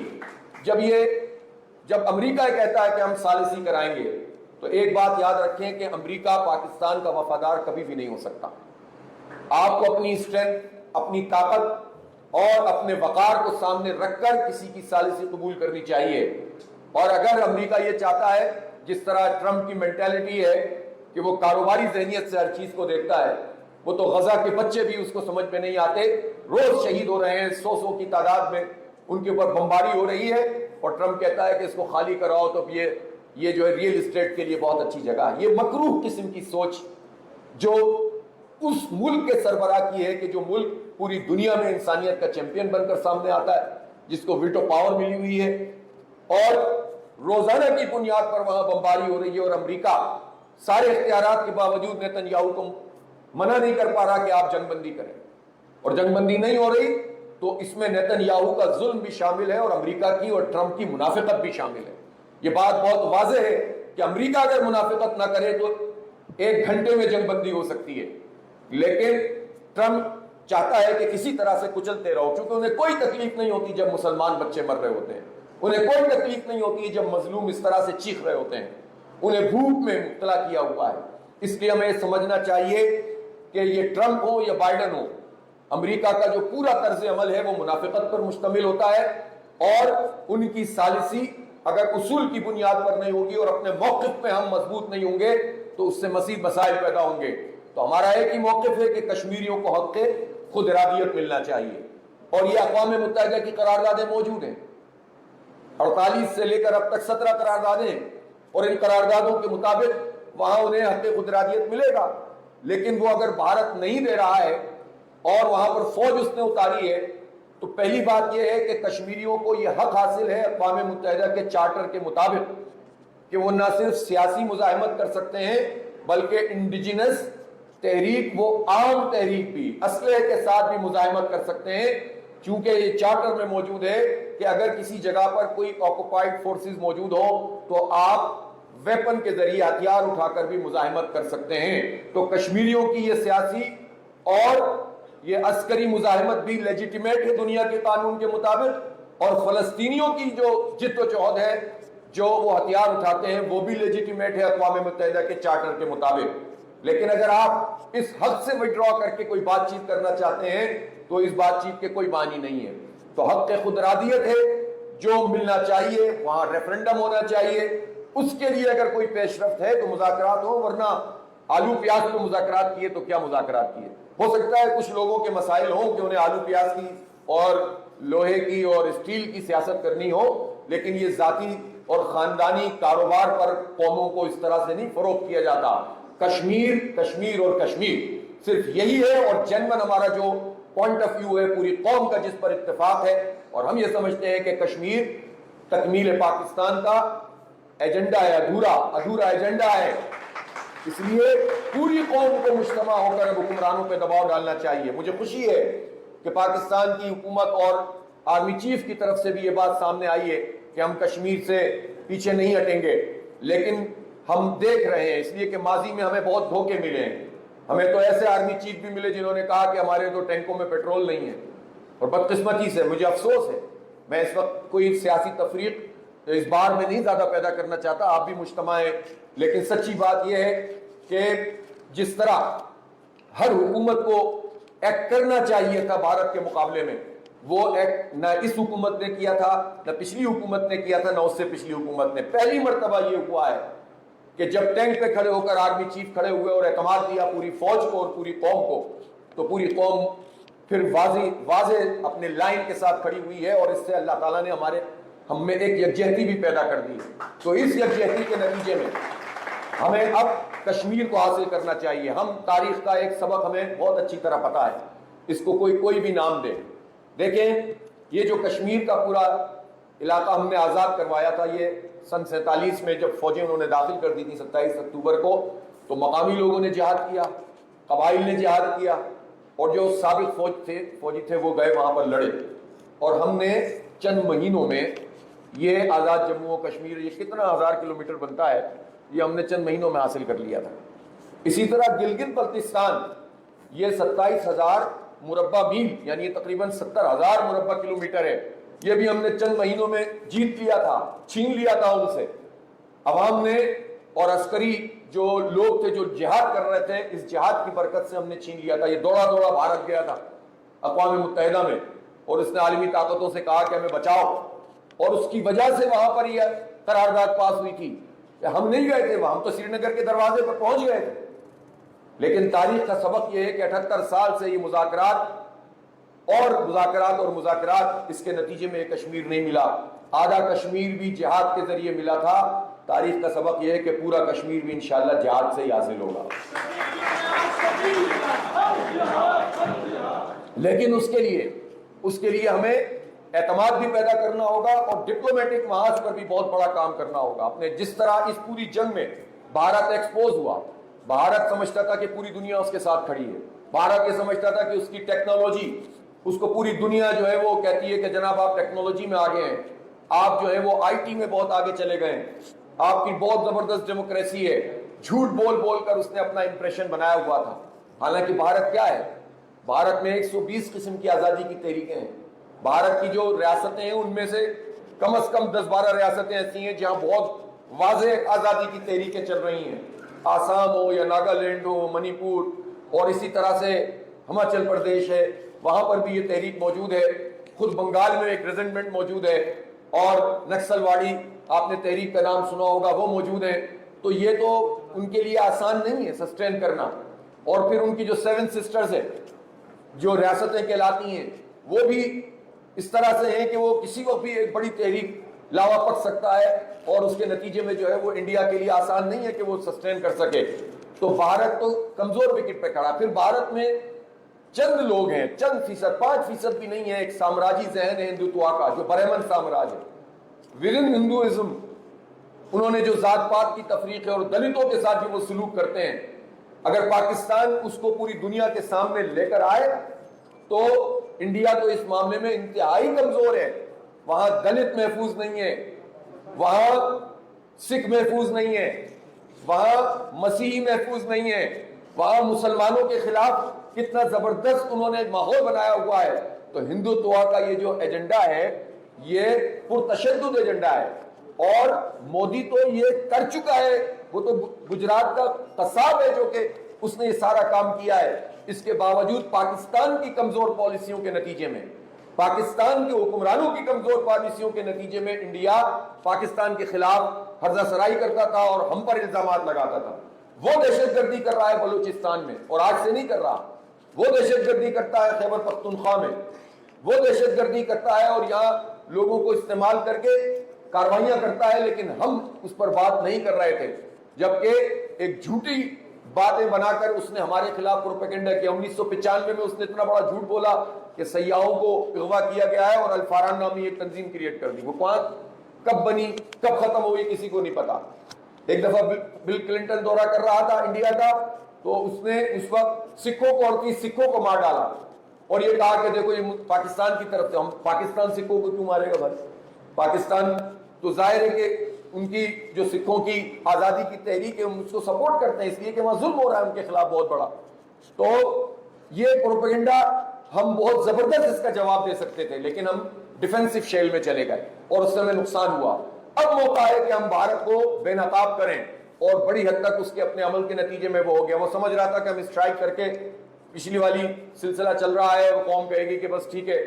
جب امریکہ کہتا ہے کہ ہم ثالثی کرائیں گے، تو ایک بات یاد رکھیں کہ امریکہ پاکستان کا وفادار کبھی بھی نہیں ہو سکتا۔ آپ کو اپنی اسٹرینتھ، اپنی طاقت اور اپنے وقار کو سامنے رکھ کر کسی کی ثالثی قبول کرنی چاہیے۔ اور اگر امریکہ یہ چاہتا ہے، جس طرح ٹرمپ کی مینٹیلٹی ہے کہ وہ کاروباری ذہنیت سے ہر چیز کو دیکھتا ہے، وہ تو غزہ کے بچے بھی اس کو سمجھ میں نہیں آتے، روز شہید ہو رہے ہیں، 100 کی تعداد میں ان کے اوپر بمباری ہو رہی ہے، اور ٹرمپ کہتا ہے کہ اس کو خالی کراؤ تو یہ جو ہے ریئل اسٹیٹ کے لیے بہت اچھی جگہ ہے۔ یہ مکروہ قسم کی سوچ جو اس ملک کے سربراہ کی ہے کہ جو ملک پوری دنیا میں انسانیت کا چیمپئن بن کر سامنے آتا ہے، جس کو ویٹو پاور ملی ہوئی ہے، اور روزانہ کی بنیاد پر وہاں بمباری ہو رہی ہے، اور امریکہ سارے اختیارات کے باوجود نیتن یاہو کو منع نہیں کر پا رہا کہ آپ جنگ بندی کریں، اور جنگ بندی نہیں ہو رہی تو اس میں نیتن یاہو کا ظلم بھی شامل ہے اور امریکہ کی اور ٹرمپ کی منافقت بھی شامل ہے. یہ بات بہت واضح ہے کہ امریکہ اگر منافقت نہ کرے تو 1 گھنٹے میں جنگ بندی ہو سکتی ہے، لیکن ٹرمپ چاہتا ہے کہ کسی طرح سے کچلتے رہو، کیونکہ انہیں کوئی تکلیف نہیں ہوتی جب مسلمان بچے مر رہے ہوتے ہیں، انہیں کوئی تکلیف نہیں ہوتی جب مظلوم اس طرح سے چیخ رہے ہوتے ہیں، انہیں بھوک میں مبتلا کیا ہوا ہے. اس لیے ہمیں سمجھنا چاہیے کہ یہ ٹرمپ ہو یا بائیڈن ہو، امریکہ کا جو پورا طرز عمل ہے وہ منافقت پر مشتمل ہوتا ہے، اور ان کی ثالثی اگر اصول کی بنیاد پر نہیں ہوگی اور اپنے موقف پہ ہم مضبوط نہیں ہوں گے تو اس سے مزید مسائل پیدا ہوں گے. تو ہمارا ایک ہی موقف ہے کہ کشمیریوں کو حق خود ارادیت ملنا چاہیے، اور یہ اقوام متحدہ کی قراردادیں موجود ہیں، 48 سے لے کر اب تک 17 قراردادیں ہیں، اور ان قراردادوں کے مطابق وہاں انہیں حق خود ارادیت ملے گا. لیکن وہ اگر بھارت نہیں دے رہا ہے اور وہاں پر فوج اس نے اتاری ہے تو پہلی بات یہ ہے کہ کشمیریوں کو یہ حق حاصل ہے اقوام متحدہ کے چارٹر کے مطابق کہ وہ نہ صرف سیاسی مزاحمت کر سکتے ہیں بلکہ انڈیجنس تحریک، وہ عام تحریک بھی اسلحے کے ساتھ بھی مزاحمت کر سکتے ہیں، چونکہ یہ چارٹر میں موجود ہے کہ اگر کسی جگہ پر کوئی آکوپائڈ فورسز موجود ہو تو آپ ویپن کے ذریعے ہتھیار اٹھا کر بھی مزاحمت کر سکتے ہیں. تو کشمیریوں کی یہ سیاسی اور یہ عسکری مزاحمت بھی لیجیٹیمیٹ ہے دنیا کے قانون کے مطابق، اور فلسطینیوں کی جو جد و جہد ہے جو وہ ہتھیار اٹھاتے ہیں وہ بھی لیجیٹیمیٹ ہے اقوام متحدہ کے چارٹر کے مطابق. لیکن اگر آپ اس حق سے وڈرا کر کے کوئی بات چیت کرنا چاہتے ہیں تو اس بات چیت کے کوئی معنی نہیں ہے. تو حق خود ارادیت ہے جو ملنا چاہیے، وہاں ریفرنڈم ہونا چاہیے، اس کے لیے اگر کوئی پیش رفت ہے تو مذاکرات ہو، ورنہ آلو پیاز کو مذاکرات کیے تو کیا مذاکرات کیے. ہو سکتا ہے کچھ لوگوں کے مسائل ہوں کہ انہیں آلو پیاز کی اور لوہے کی اور اسٹیل کی سیاست کرنی ہو، لیکن یہ ذاتی اور خاندانی کاروبار پر قوموں کو اس طرح سے نہیں فروخت کیا جاتا. کشمیر کشمیر اور کشمیر صرف یہی ہے، اور جنمن ہمارا جو پوائنٹ آف ویو ہے پوری قوم کا جس پر اتفاق ہے، اور ہم یہ سمجھتے ہیں کہ کشمیر تکمیل پاکستان کا ایجنڈا ہے، ادھورا ایجنڈا ہے. اس لیے پوری قوم کو مجتمع ہو کر حکمرانوں پہ دباؤ ڈالنا چاہیے. مجھے خوشی ہے کہ پاکستان کی حکومت اور آرمی چیف کی طرف سے بھی یہ بات سامنے آئی ہے کہ ہم کشمیر سے پیچھے نہیں ہٹیں گے، لیکن ہم دیکھ رہے ہیں، اس لیے کہ ماضی میں ہمیں بہت دھوکے ملے ہیں. ہمیں تو ایسے آرمی چیف بھی ملے جنہوں نے کہا کہ ہمارے تو ٹینکوں میں پیٹرول نہیں ہے، اور بدقسمتی سے مجھے افسوس ہے، میں اس وقت کوئی سیاسی تفریق اس بار میں نہیں زیادہ پیدا کرنا چاہتا، آپ بھی مجتمع ہیں، لیکن سچی بات یہ ہے کہ جس طرح ہر حکومت کو ایکٹ کرنا چاہیے تھا بھارت کے مقابلے میں، وہ ایکٹ نہ اس حکومت نے کیا تھا، نہ پچھلی حکومت نے کیا تھا، نہ اس سے پچھلی حکومت نے. پہلی مرتبہ یہ ہوا ہے کہ جب ٹینک پہ کھڑے ہو کر آرمی چیف کھڑے ہوئے اور اعتماد دیا پوری فوج کو اور پوری قوم کو، تو پوری قوم پھر واضح اپنے لائن کے ساتھ کھڑی ہوئی ہے، اور اس سے اللہ تعالیٰ نے ہم میں ایک یکجہتی بھی پیدا کر دی. تو اس یکجہتی کے نتیجے میں ہمیں اب کشمیر کو حاصل کرنا چاہیے. ہم تاریخ کا ایک سبق ہمیں بہت اچھی طرح پتا ہے، اس کو کوئی بھی نام دے. دیکھیں یہ جو کشمیر کا پورا علاقہ ہم نے آزاد کروایا تھا، یہ سن 47 میں جب فوجیں انہوں نے داخل کر دی تھی 27 اکتوبر کو، تو مقامی لوگوں نے جہاد کیا، قبائل نے جہاد کیا، اور جو سابق فوجی تھے وہ گئے وہاں پر لڑے، اور ہم نے چند مہینوں میں یہ آزاد جموں و کشمیر، یہ کتنا 1000 کلومیٹر بنتا ہے، یہ ہم نے چند مہینوں میں حاصل کر لیا تھا. اسی طرح گلگت بلتستان، یہ 27,000 مربع میل یعنی یہ تقریباً 70,000 مربع کلومیٹر ہے، یہ بھی ہم نے چند مہینوں میں جیت لیا تھا، چھین لیا تھا ان سے. عوام نے اور عسکری جو لوگ تھے جو جہاد کر رہے تھے، اس جہاد کی برکت سے ہم نے چھین لیا تھا. یہ دوڑا بھارت گیا تھا اقوام متحدہ میں، اور اس نے عالمی طاقتوں سے کہا کہ ہمیں بچاؤ، اور اس کی وجہ سے وہاں پر یہ قرارداد پاس ہوئی تھی. ہم نہیں گئے تھے وہاں، ہم تو سری نگر کے دروازے پر پہنچ گئے تھے. لیکن تاریخ کا سبق یہ ہے کہ 78 سال سے یہ مذاکرات اس کے نتیجے میں کشمیر نہیں ملا. آدھا کشمیر بھی جہاد کے ذریعے ملا تھا. تاریخ کا سبق یہ ہے کہ پورا کشمیر بھی انشاءاللہ جہاد سے ہی حاصل ہوگا. لیکن اس کے لیے ہمیں اعتماد بھی پیدا کرنا ہوگا اور ڈپلومیٹک محاذ پر بھی بہت بڑا کام کرنا ہوگا. اپنے جس طرح اس پوری جنگ میں بھارت ایکسپوز ہوا، بھارت سمجھتا تھا کہ پوری دنیا اس کے ساتھ کھڑی ہے، بھارت یہ سمجھتا تھا کہ اس کی ٹیکنالوجی، اس کو پوری دنیا جو ہے وہ کہتی ہے کہ جناب آپ ٹیکنالوجی میں آگے ہیں, آپ جو ہے وہ آئی ٹی میں بہت آگے چلے گئے ہیں, آپ کی بہت زبردست ڈیموکریسی ہے. جھوٹ بول بول کر اس نے اپنا امپریشن بنایا ہوا تھا. حالانکہ بھارت کیا ہے؟ بھارت میں 120 قسم کی آزادی کی تحریکیں ہیں. بھارت کی جو ریاستیں ہیں ان میں سے کم از کم 10-12 ریاستیں ایسی ہیں جہاں بہت واضح آزادی کی تحریکیں چل رہی ہیں. آسام ہو یا ناگالینڈ ہو, منی پور, اور اسی طرح سے ہماچل پردیش ہے, وہاں پر بھی یہ تحریک موجود ہے. خود بنگال میں ایک ریزنٹمنٹ موجود ہے, اور نکسل واڑی آپ نے تحریک کا نام سنا ہوگا, وہ موجود ہے. تو یہ تو ان کے لیے آسان نہیں ہے سسٹین کرنا. اور پھر ان کی جو 7 سسٹرز ہے, جو ریاستیں کہلاتی ہیں, وہ بھی اس طرح سے ہیں کہ وہ کسی وقت بھی ایک بڑی تحریک لاوا پڑ سکتا ہے, اور اس کے نتیجے میں جو ہے وہ انڈیا کے لیے آسان نہیں ہے کہ وہ سسٹین کر سکے. تو بھارت تو کمزور وکٹ پہ کھڑا. پھر بھارت میں چند لوگ ہیں, چند فیصد, 5% بھی نہیں ہے, ایک سامراجی ذہن ہے ہندوتوا کا, جو برہمن سامراج ہے. ودن ہندوازم انہوں نے جو ذات پات کی تفریق ہے اور دلتوں کے ساتھ جو وہ سلوک کرتے ہیں, اگر پاکستان اس کو پوری دنیا کے سامنے لے کر آئے تو انڈیا تو اس معاملے میں انتہائی کمزور ہے. وہاں دلت محفوظ نہیں ہے, وہاں سکھ محفوظ نہیں ہے, وہاں مسیحی محفوظ نہیں ہے, وہاں مسلمانوں کے خلاف کتنا زبردست انہوں نے ماحول بنایا ہوا ہے. تو ہندوتوا کا یہ جو ایجنڈا ہے یہ پرتشدد ایجنڈا ہے, اور مودی تو یہ کر چکا ہے. وہ تو گجرات کا قصاب ہے جو کہ اس نے یہ سارا کام کیا ہے. اس کے باوجود پاکستان کی کمزور پالیسیوں کے نتیجے میں, پاکستان کے حکمرانوں کی کمزور پالیسیوں کے نتیجے میں انڈیا پاکستان کے خلاف ہرزہ سرائی کرتا تھا اور ہم پر الزامات لگاتا تھا. وہ دہشت گردی کر رہا ہے بلوچستان میں, اور آج سے نہیں کر رہا. وہ دہشت گردی کرتا ہے خیبر پختونخوا میں, وہ دہشت گردی کرتا ہے اور یہاں لوگوں کو استعمال کر کے کاروائیاں کرتا ہے, لیکن ہم اس پر بات نہیں کر رہے تھے. جبکہ ایک جھوٹی باتیں بنا کر اس نے ہمارے خلاف پروپیگنڈا کیا. 1995 میں اس نے اتنا بڑا جھوٹ بولا کہ سیاحوں کو اغوا کیا گیا ہے اور الفاران نامی ایک تنظیم کریٹ کر دی. وہ کب بنی, کب ختم ہوئی, کسی کو نہیں پتا. ایک دفعہ بل کلنٹن دورہ کر رہا تھا انڈیا کا, تو اس نے اس وقت سکھوں کو اور 30 سکھوں کو مار ڈالا, اور یہ کہا کہ دیکھو یہ پاکستان کی طرف سے. ہم پاکستان سکھوں کو کیوں مارے گا بھائی؟ پاکستان تو ظاہر ہے کہ ان کی جو سکھوں کی آزادی کی تحریک ہے ہم اس کو سپورٹ کرتے ہیں, اس لیے کہ وہاں ظلم ہو رہا ہے ان کے خلاف بہت بڑا. تو یہ پروپیگنڈا ہم بہت زبردست اس کا جواب دے سکتے تھے, لیکن ہم ڈیفینسو شیل میں چلے گئے اور اس سے ہمیں نقصان ہوا. اب موقع ہے کہ ہم بھارت کو بے نقاب کریں, اور بڑی حد تک اس کے اپنے عمل کے نتیجے میں وہ ہو گیا. وہ سمجھ رہا تھا کہ ہم اسٹرائک کر کے, پچھلی والی سلسلہ چل رہا ہے, وہ قوم کہے گی کہ بس ٹھیک ہے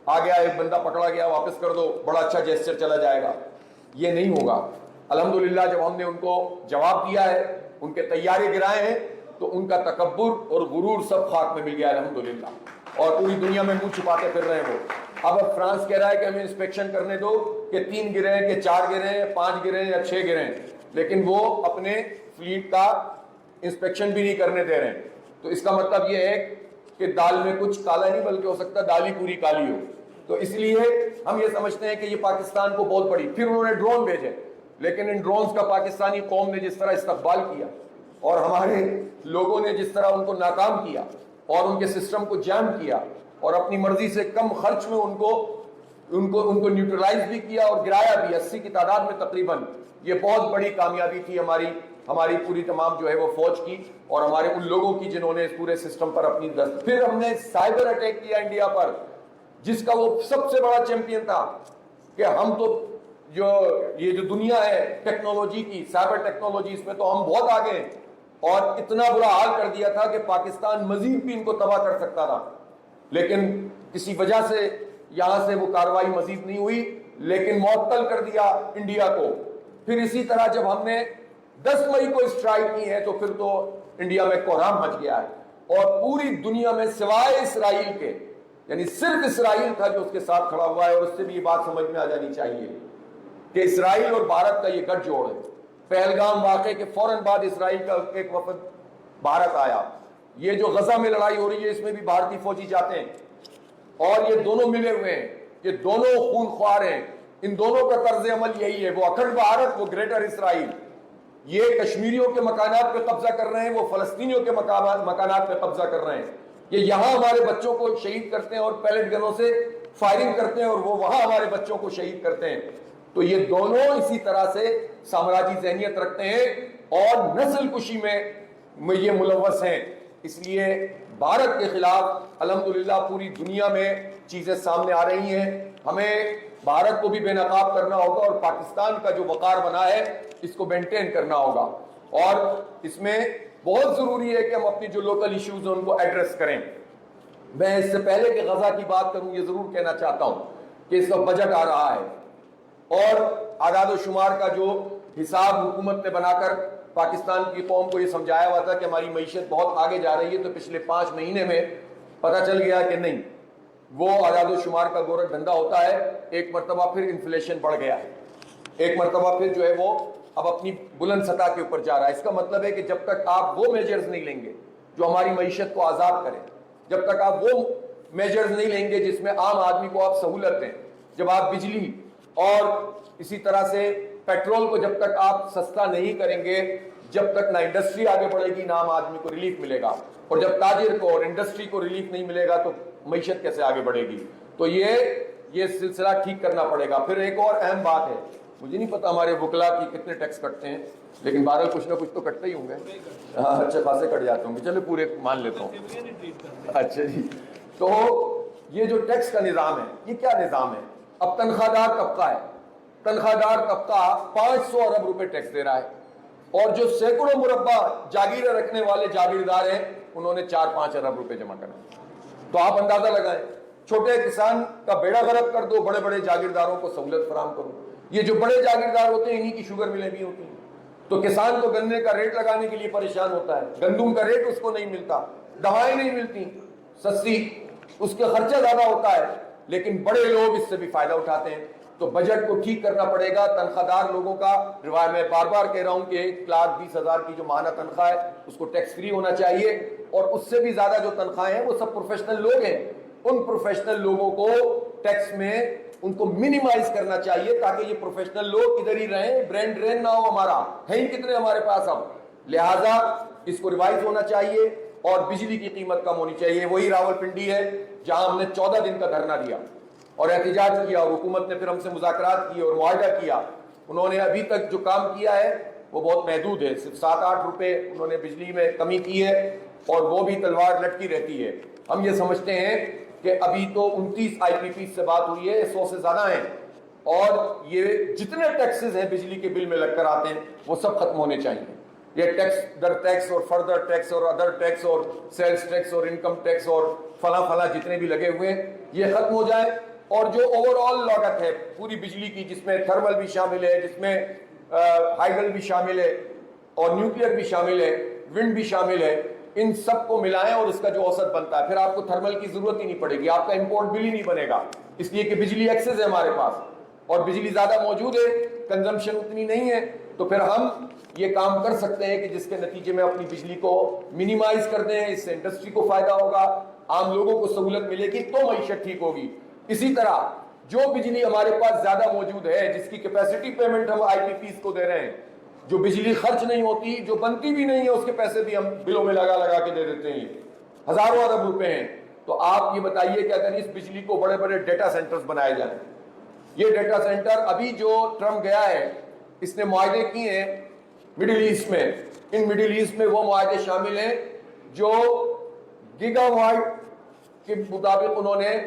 آ گیا ایک بندہ پکڑا گیا واپس کر دو, بڑا اچھا جیسچر چلا جائے گا. یہ نہیں ہوگا. الحمدللہ جب ہم نے ان کو جواب دیا ہے, ان کے طیارے گرائے ہیں, تو ان کا تکبر اور غرور سب خاک میں مل گیا الحمدللہ, اور پوری دنیا میں منہ چھپاتے پھر رہے ہیں وہ. اب فرانس کہہ رہا ہے کہ ہمیں انسپیکشن کرنے دو, کہ 3 گرے ہیں, کہ 4 گرے ہیں, 5 گرے ہیں یا 6 گرے ہیں, لیکن وہ اپنے فلیٹ کا انسپیکشن بھی نہیں کرنے دے رہے ہیں. تو اس کا مطلب یہ ہے کہ دال میں کچھ کالا نہیں بلکہ ہو سکتا دال ہی پوری کالی ہو. تو اس لیے ہم یہ سمجھتے ہیں کہ یہ پاکستان کو بہت بڑی. پھر انہوں نے ڈرون بھیجے, لیکن ان ڈرونز کا پاکستانی قوم نے جس طرح استقبال کیا, اور ہمارے لوگوں نے جس طرح ان کو ناکام کیا اور ان کے سسٹم کو جام کیا, اور اپنی مرضی سے کم خرچ میں ان کو نیوٹرلائز بھی کیا اور گرایا بھی 80 کی تعداد میں تقریباً. یہ بہت بڑی کامیابی تھی ہماری پوری تمام جو ہے وہ فوج کی اور ہمارے ان لوگوں کی جنہوں نے اس پورے سسٹم پر اپنی دست. پھر ہم نے سائبر اٹیک کیا انڈیا پر, جس کا وہ سب سے بڑا چیمپئن تھا, کہ ہم تو یہ جو دنیا ہے ٹیکنالوجی کی, سائبر ٹیکنالوجی, اس میں تو ہم بہت آگے ہیں, اور اتنا برا حال کر دیا تھا کہ پاکستان مزید بھی ان کو تباہ کر سکتا تھا. لیکن کسی وجہ سے یہاں سے وہ کارروائی مزید نہیں ہوئی, لیکن معطل کر دیا انڈیا کو. پھر اسی طرح جب ہم نے 10 مئی کو اسٹرائک کی ہے, تو پھر تو انڈیا میں کوہرام مچ گیا ہے, اور پوری دنیا میں سوائے اسرائیل کے, یعنی صرف اسرائیل تھا جو اس کے ساتھ کھڑا ہوا ہے. اور اس سے بھی یہ بات سمجھ میں آ جانی چاہیے کہ اسرائیل اور بھارت کا یہ گٹھ جوڑ ہے. پہلگام واقعے کے فوراً بعد اسرائیل کا ایک وفد بھارت آیا. یہ جو غزہ میں لڑائی ہو رہی ہے اس میں بھی بھارتی فوجی جاتے ہیں, اور یہ دونوں ملے ہوئے ہیں, یہ دونوں خون خوار ہیں. ان دونوں کا طرز عمل یہی ہے, وہ اکھنڈ بھارت, وہ گریٹر اسرائیل. یہ کشمیریوں کے مکانات پہ قبضہ کر رہے ہیں, وہ فلسطینیوں کے مکانات پہ قبضہ کر رہے ہیں. یہ یہاں ہمارے بچوں کو شہید کرتے ہیں اور پیلٹ گنوں سے فائرنگ کرتے ہیں اور وہ وہاں ہمارے بچوں کو شہید کرتے ہیں. تو یہ دونوں اسی طرح سے سامراجی ذہنیت رکھتے ہیں اور نسل کشی میں یہ ملوث ہیں. اس لیے بھارت کے خلاف الحمدللہ پوری دنیا میں چیزیں سامنے آ رہی ہیں. ہمیں بھارت کو بھی بے نقاب کرنا ہوگا اور پاکستان کا جو وقار بنا ہے اس کو مینٹین کرنا ہوگا. اور اس میں بہت ضروری ہے کہ ہم اپنی جو لوکل ایشوز ہیں ان کو ایڈریس کریں. میں اس سے پہلے کہ غزہ کی بات کروں یہ ضرور کہنا چاہتا ہوں کہ اس وقت بجٹ آ رہا ہے اور اعداد و شمار کا جو حساب حکومت نے بنا کر پاکستان کی قوم کو یہ سمجھایا ہوا تھا کہ ہماری معیشت بہت آگے جا رہی ہے، تو پچھلے 5 مہینے میں پتہ چل گیا کہ نہیں، وہ اعداد و شمار کا گورکھ دھندا ہوتا ہے. ایک مرتبہ پھر انفلیشن بڑھ گیا ہے، ایک مرتبہ پھر جو ہے وہ اب اپنی بلند سطح کے اوپر جا رہا ہے. اس کا مطلب ہے کہ جب تک آپ وہ میجرز نہیں لیں گے جو ہماری معیشت کو آزاد کریں، جب تک آپ وہ میجرز نہیں لیں گے جس میں عام آدمی کو آپ سہولت دیں، جب آپ بجلی اور اسی طرح سے پیٹرول کو جب تک آپ سستا نہیں کریں گے، جب تک نہ انڈسٹری آگے بڑھے گی نہ عام آدمی کو ریلیف ملے گا. اور جب تاجر کو اور انڈسٹری کو ریلیف نہیں ملے گا تو معیشت کیسے آگے بڑھے گی؟ تو یہ سلسلہ ٹھیک کرنا پڑے گا. پھر ایک اور اہم بات ہے، مجھے نہیں پتا ہمارے وکلا کی کتنے ٹیکس کٹتے ہیں، لیکن بہرحال کچھ نہ کچھ تو کٹتے ہی ہوں گے. اچھا خاصے کٹ جاتے ہوں گے، چلے پورے مان لیتا ہوں. اچھا جی، تو یہ جو ٹیکس کا نظام ہے یہ کیا نظام ہے؟ اب تنخواہ دار طبقہ ہے، تنخواہ دار طبقہ 500 ارب روپے ٹیکس دے رہا ہے اور جو سینکڑوں مربع جاگیریں رکھنے والے جاگیردار ہیں انہوں نے 4-5 ارب روپے جمع کرے. تو آپ اندازہ لگائیں، چھوٹے کسان کا بیڑا غرق کر دو، بڑے بڑے جاگیرداروں کو سہولت فراہم کرو. یہ جو بڑے جاگیردار ہوتے ہیں انہی کی شوگر ملیں بھی ہوتی ہیں. تو کسان کو گنے کا ریٹ لگانے کے لیے پریشان ہوتا ہے، گندم کا ریٹ اس کو نہیں ملتا، دوائیں نہیں ملتی سستی، اس کا خرچہ زیادہ ہوتا ہے، لیکن بڑے لوگ اس سے بھی فائدہ اٹھاتے ہیں. تو بجٹ کو ٹھیک کرنا پڑے گا. تنخواہ دار لوگوں کا روایت میں بار بار کہہ رہا ہوں کہ 1,20,000 کی جو ماہانہ تنخواہ ہے اس کو ٹیکس فری ہونا چاہیے، اور اس سے بھی زیادہ جو تنخواہیں ہیں وہ سب پروفیشنل لوگ ہیں. ان پروفیشنل لوگوں کو ٹیکس میں ان کو منیمائز کرنا چاہیے تاکہ یہ پروفیشنل لوگ ادھر ہی رہیں، برین ڈرین نہ ہو. ہمارا ہے ہی کتنے ہمارے پاس اب، لہٰذا اس کو ریوائز ہونا چاہیے اور بجلی کی قیمت کم ہونی چاہیے. وہی راولپنڈی ہے جہاں ہم نے 14 دن کا دھرنا دیا اور احتجاج کیا اور حکومت نے پھر ہم سے مذاکرات کیے اور معاہدہ کیا. انہوں نے ابھی تک جو کام کیا ہے وہ بہت محدود ہے، صرف 7-8 روپے انہوں نے بجلی میں کمی کی ہے اور وہ بھی تلوار لٹکی رہتی ہے. ہم یہ سمجھتے ہیں کہ ابھی تو 29 آئی پی پی سے بات ہوئی ہے، 100 سے زیادہ ہیں، اور یہ جتنے ٹیکسز ہیں بجلی کے بل میں لگ کر آتے ہیں وہ سب ختم ہونے چاہیے. یہ ٹیکس در ٹیکس اور فردر ٹیکس اور ادر ٹیکس اور سیلز ٹیکس اور انکم ٹیکس اور فلاں جتنے بھی لگے ہوئے ہیں یہ ختم ہو جائے. اور جو اوور آل لاگت ہے پوری بجلی کی، جس میں تھرمل بھی شامل ہے، جس میں ہائیڈل بھی شامل ہے اور نیوکلیئر بھی شامل ہے، ونڈ بھی شامل ہے، ان سب کو ملائیں اور اس کا جو اوسط بنتا ہے، پھر آپ کو تھرمل کی ضرورت ہی نہیں پڑے گی، آپ کا امپورٹ بل ہی نہیں بنے گا، اس لیے کہ بجلی ایکسس ہے ہمارے پاس اور بجلی زیادہ موجود ہے، کنزمپشن اتنی نہیں ہے. تو پھر ہم یہ کام کر سکتے ہیں کہ جس کے نتیجے میں اپنی بجلی کو منیمائز کر دیں. اس سے انڈسٹری کو فائدہ ہوگا، عام لوگوں کو سہولت ملے گی تو معیشت ٹھیک ہوگی. اسی طرح جو بجلی ہمارے پاس زیادہ موجود ہے، جس کی کیپیسٹی پیمنٹ ہم آئی پی پیز کو دے رہے ہیں، جو بجلی خرچ نہیں ہوتی، جو بنتی بھی نہیں ہے، اس کے پیسے بھی ہم بلوں میں لگا کے دے دیتے ہیں، ہزاروں ارب روپے ہیں. تو آپ یہ بتائیے کہ اگر اس بجلی کو بڑے بڑے ڈیٹا سینٹرز بنائے جائیں، یہ ڈیٹا سینٹر ابھی جو ٹرمپ گیا ہے اس نے معاہدے کیے ہیں مڈل ایسٹ میں، ان مڈل ایسٹ میں وہ معاہدے شامل ہیں جو گیگا واٹ کے مطابق انہوں نے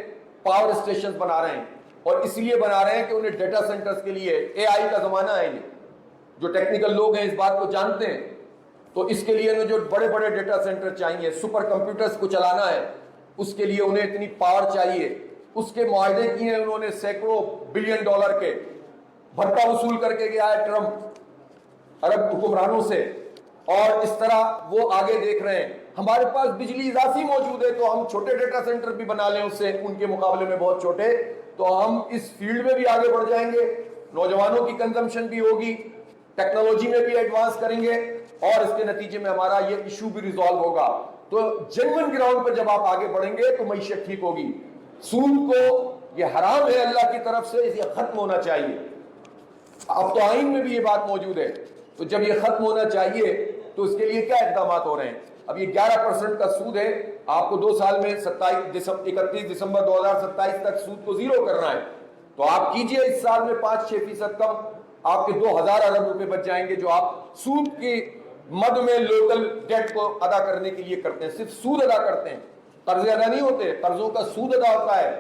پاور اسٹیشنز بنا رہے ہیں، اور اس لیے بنا رہے ہیں کہ انہیں ڈیٹا سینٹرز کے لیے، اے آئی کا زمانہ ہے، یہ جو ٹیکنیکل لوگ ہیں اس بات کو جانتے ہیں، تو اس کے لیے انہیں جو بڑے بڑے ڈیٹا سینٹر چاہیے، سپر کمپیوٹرز کو چلانا ہے، اس کے لیے انہیں اتنی پاور چاہیے. اس کے معاہدے کیے ہیں انہوں نے سینکڑوں بلین ڈالر کے، بھتہ وصول کر کے گیا ہے ٹرمپ عرب حکمرانوں سے، اور اس طرح وہ آگے دیکھ رہے ہیں. ہمارے پاس بجلی اضافی موجود ہے تو ہم چھوٹے ڈیٹا سینٹر بھی بنا لیں اس سے، ان کے مقابلے میں بہت چھوٹے، تو ہم اس فیلڈ میں بھی آگے بڑھ جائیں گے، نوجوانوں کی کنزمپشن بھی ہوگی، ٹیکنالوجی میں بھی ایڈوانس کریں گے، اور اس کے نتیجے میں ہمارا یہ ایشو بھی ریزالو ہوگا. تو جینوئن گراؤنڈ پر جب آپ آگے بڑھیں گے تو معیشت ٹھیک ہوگی. سود کو یہ حرام ہے اللہ کی طرف سے، یہ ختم ہونا چاہیے. اب تو آئین میں بھی یہ بات موجود ہے، تو جب یہ ختم ہونا چاہیے تو اس کے لیے کیا اقدامات ہو رہے ہیں؟ اب یہ 11% کا سود ہے، آپ کو 2 سال میں 31 دسمبر 2027 تک سود کو زیرو کرنا ہے، تو آپ کیجئے اس سال میں 5-6% کم، آپ کے 2000 ارب روپے بچ جائیں گے جو آپ سود کی مد میں لوکل ڈیٹ کو ادا کرنے کے لیے کرتے ہیں، صرف سود ادا کرتے ہیں، قرضے ادا نہیں ہوتے، قرضوں کا سود ادا ہوتا ہے،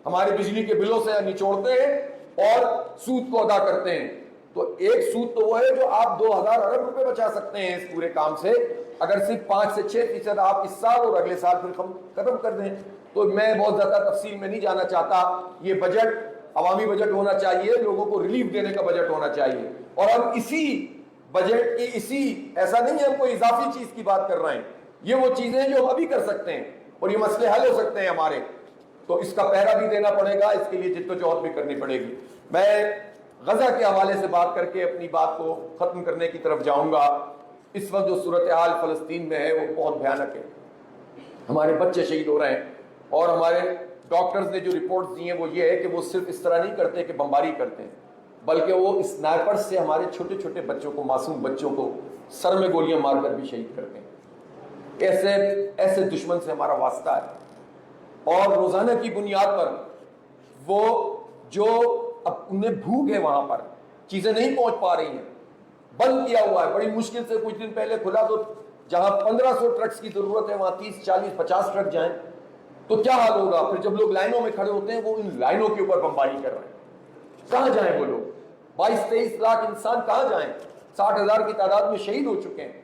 ہمارے بجلی کے بلوں سے نچوڑتے ہیں اور سود کو ادا کرتے ہیں۔ تو ایک سود تو وہ ہے جو آپ 2000 ارب روپے بچا سکتے ہیں اس پورے کام سے، اگر صرف 5 سے 6% آپ اس سال اور اگلے سال پھر ختم کر دیں۔ تو میں بہت زیادہ تفصیل میں نہیں جانا چاہتا، یہ بجٹ عوامی بجٹ ہونا چاہیے، لوگوں کو ریلیف دینے کا بجٹ ہونا چاہیے، اور ہم اسی بجٹ کی ایسا نہیں ہے ہم کوئی اضافی چیز کی بات کر رہے ہیں، یہ وہ چیزیں جو ہم ابھی کر سکتے ہیں اور یہ مسئلے حل ہو سکتے ہیں ہمارے، تو اس کا پہرا بھی دینا پڑے گا، اس کے لیے جدوجہد بھی کرنی پڑے گی۔ میں غزہ کے حوالے سے بات کر کے اپنی بات کو ختم کرنے کی طرف جاؤں گا۔ اس وقت جو صورتحال فلسطین میں ہے وہ بہت بھیانک ہے، ہمارے بچے شہید ہو رہے ہیں، اور ہمارے ڈاکٹرز نے جو رپورٹس دی ہیں وہ یہ ہے کہ وہ صرف اس طرح نہیں کرتے کہ بمباری کرتے ہیں، بلکہ وہ اسنائپر سے ہمارے چھوٹے چھوٹے بچوں کو، معصوم بچوں کو سر میں گولیاں مار کر بھی شہید کرتے ہیں۔ ایسے دشمن سے ہمارا واسطہ ہے، اور روزانہ کی بنیاد پر وہ جو اب انہیں بھوک ہے، وہاں پر چیزیں نہیں پہنچ پا رہی ہیں، بند کیا ہوا ہے، بڑی مشکل سے کچھ دن پہلے کھلا، تو جہاں 1500 ٹرکس کی ضرورت ہے وہاں 30 40 50 ٹرک جائیں تو کیا حال ہوگا؟ پھر جب لوگ لائنوں میں کھڑے ہوتے ہیں وہ ان لائنوں کے اوپر بمباری کر رہے ہیں، کہاں جائیں وہ لوگ؟ 22-23 لاکھ انسان کہاں جائیں؟ 60,000 کی تعداد میں شہید ہو چکے ہیں،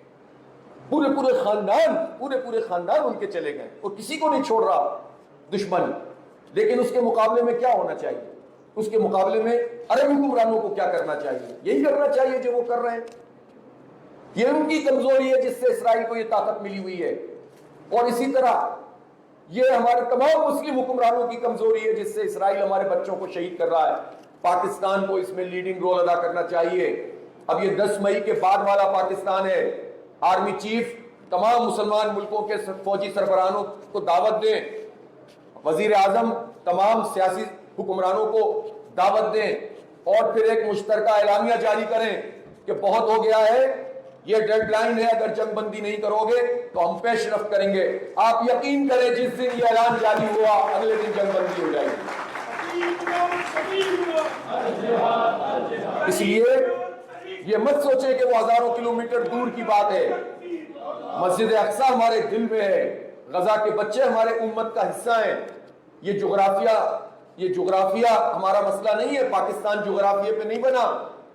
پورے خاندان ان کے چلے گئے، اور کسی کو نہیں چھوڑ رہا دشمن۔ لیکن اس کے مقابلے میں کیا ہونا چاہیے؟ اس کے مقابلے میں عربی حکمرانوں کو کیا کرنا چاہیے؟ یہی کرنا چاہیے جو وہ کر رہے ہیں۔ یہ ان کی کمزوری ہے جس سے اسرائیل کو یہ طاقت ملی ہوئی ہے، اور اسی طرح یہ ہمارے تمام مسلم حکمرانوں کی کمزوری ہے جس سے اسرائیل ہمارے بچوں کو شہید کر رہا ہے۔ پاکستان کو اس میں لیڈنگ رول ادا کرنا چاہیے۔ اب یہ 10 مئی کے بعد والا پاکستان ہے، آرمی چیف تمام مسلمان ملکوں کے فوجی سربراہوں کو دعوت دیں، وزیر اعظم تمام سیاسی حکمرانوں کو دعوت دیں، اور پھر ایک مشترکہ اعلامیہ جاری کریں کہ بہت ہو گیا ہے، یہ ڈیڈ لائن ہے، اگر جنگ بندی نہیں کرو گے تو ہم پیش رفت کریں گے۔ آپ یقین کریں جس دن یہ اعلان جاری ہوا اگلے دن جنگ بندی ہو جائے گی۔ اس لیے یہ مت سوچیں کہ وہ ہزاروں کلومیٹر دور کی بات ہے، مسجد اقصیٰ ہمارے دل میں ہے، غزہ کے بچے ہمارے امت کا حصہ ہیں۔ یہ جغرافیہ ہمارا مسئلہ نہیں ہے، پاکستان جغرافیے پہ نہیں بنا،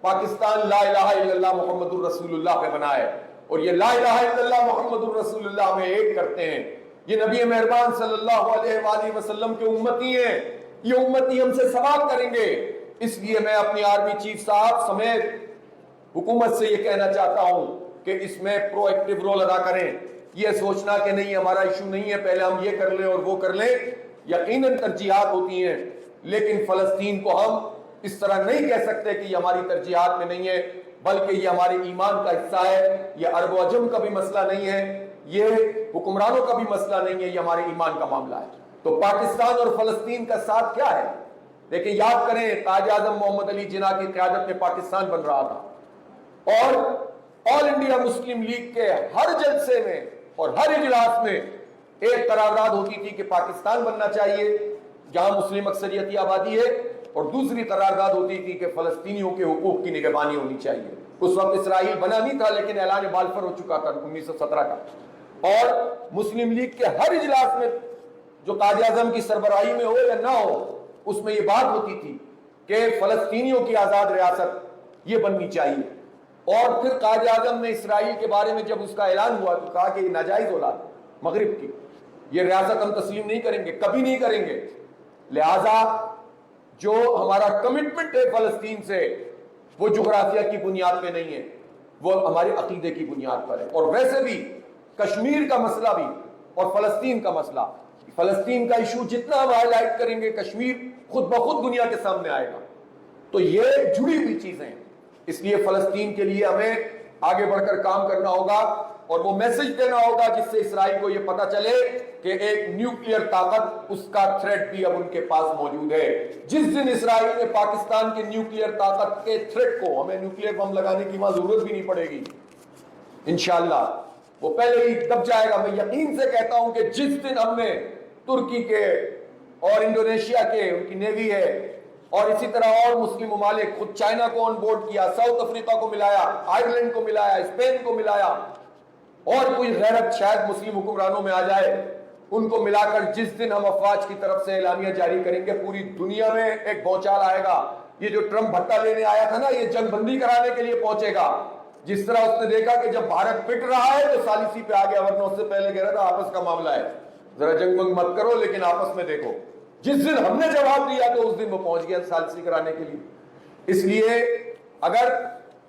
پاکستان لا الہ الا اللہ محمد الرسول اللہ پہ بنا ہے، اور یہ لا الہ الا اللہ محمد الرسول اللہ میں ایک کرتے ہیں۔ یہ نبی مہربان صلی اللہ علیہ وآلہ وسلم کے امتی ہیں، یہ امتی ہم سے سوال کریں گے۔ اس لیے میں اپنی آرمی چیف صاحب سمیت حکومت سے یہ کہنا چاہتا ہوں کہ اس میں پرو ایکٹیو رول ادا کریں، یہ سوچنا کہ نہیں ہمارا ایشو نہیں ہے، پہلے ہم یہ کر لیں اور وہ کر لیں، یقیناً ترجیحات ہوتی ہیں، لیکن فلسطین کو ہم اس طرح نہیں کہہ سکتے کہ یہ ہماری ترجیحات میں نہیں ہے، بلکہ یہ ہمارے ایمان کا حصہ ہے، یہ عرب و عجم کا بھی مسئلہ نہیں ہے، یہ حکمرانوں کا بھی مسئلہ نہیں ہے، یہ ہمارے ایمان کا معاملہ ہے۔ تو پاکستان اور فلسطین کا ساتھ کیا ہے؟ لیکن یاد کریں تاج اعظم محمد علی جناح کی قیادت میں پاکستان بن رہا تھا، اور آل انڈیا مسلم لیگ کے ہر جلسے میں اور ہر اجلاس میں ایک قرارداد ہوتی تھی کہ پاکستان بننا چاہیے جہاں مسلم اکثریتی آبادی ہے، اور دوسری قرارداد ہوتی تھی کہ فلسطینیوں کے حقوق کی نگہبانی ہونی چاہیے۔ اس وقت اسرائیل بنا نہیں تھا لیکن اعلان بالفر ہو چکا تھا 1917 کا، اور مسلم لیگ کے ہر اجلاس میں جو قائد اعظم کی سربراہی میں ہو یا نہ ہو اس میں یہ بات ہوتی تھی کہ فلسطینیوں کی آزاد ریاست یہ بننی چاہیے۔ اور پھر قائد اعظم نے اسرائیل کے بارے میں جب اس کا اعلان ہوا تو کہا کہ یہ ناجائز اولاد مغرب کی، یہ ریاست ہم تسلیم نہیں کریں گے، کبھی نہیں کریں گے۔ لہذا جو ہمارا کمٹمنٹ ہے فلسطین سے وہ جغرافیہ کی بنیاد پہ نہیں ہے، وہ ہمارے عقیدے کی بنیاد پر ہے۔ اور ویسے بھی کشمیر کا مسئلہ بھی اور فلسطین کا مسئلہ، فلسطین کا ایشو جتنا ہم ہائی لائٹ کریں گے کشمیر خود بخود دنیا کے سامنے آئے گا۔ تو یہ جڑی ہوئی چیزیں ہیں، اس لیے فلسطین کے لیے ہمیں آگے بڑھ کر کام کرنا ہوگا اور وہ میسج دینا ہوگا جس سے اسرائیل کو یہ پتا چلے کہ ایک نیوکلیئر طاقت اس کا تھریٹ بھی اب ان کے پاس موجود ہے۔ جس دن اسرائیل نے پاکستان کے نیوکلیئر طاقت کے تھریٹ کو، ہمیں نیوکلیئر بم لگانے کی وہاں ضرورت بھی نہیں پڑے گی انشاءاللہ، وہ پہلے ہی دب جائے گا. میں یقین سے کہتا ہوں کہ جس دن ہم نے ترکی کے اور انڈونیشیا کے, ان کی نیوی ہے, اور اسی طرح اور مسلم ممالک, خود چائنا کو آن بورڈ کیا, ساؤتھ افریقہ کو ملایا, آئرلینڈ کو ملایا, اسپین کو ملایا, اور کوئی غیرت شاید مسلم حکمرانوں میں آ جائے, ان کو ملا کر جس دن ہم افواج کی طرف سے اعلامیہ جاری کریں گے, پوری دنیا میں ایک بھونچال آئے گا. یہ جو ٹرمپ بھٹا لینے آیا تھا نا, یہ جنگ بندی کرانے کے لیے پہنچے گا. جس طرح اس نے دیکھا کہ جب بھارت پٹ رہا ہے تو ثالثی پہ آ گیا, ورنہ اس سے پہلے کہہ رہا تھا آپس کا معاملہ ہے, ذرا جنگ منگ مت کرو لیکن آپس میں دیکھو. جس دن ہم نے جواب دیا تو اس دن وہ پہنچ گیا ثالثی کرانے کے لیے. اس لیے اگر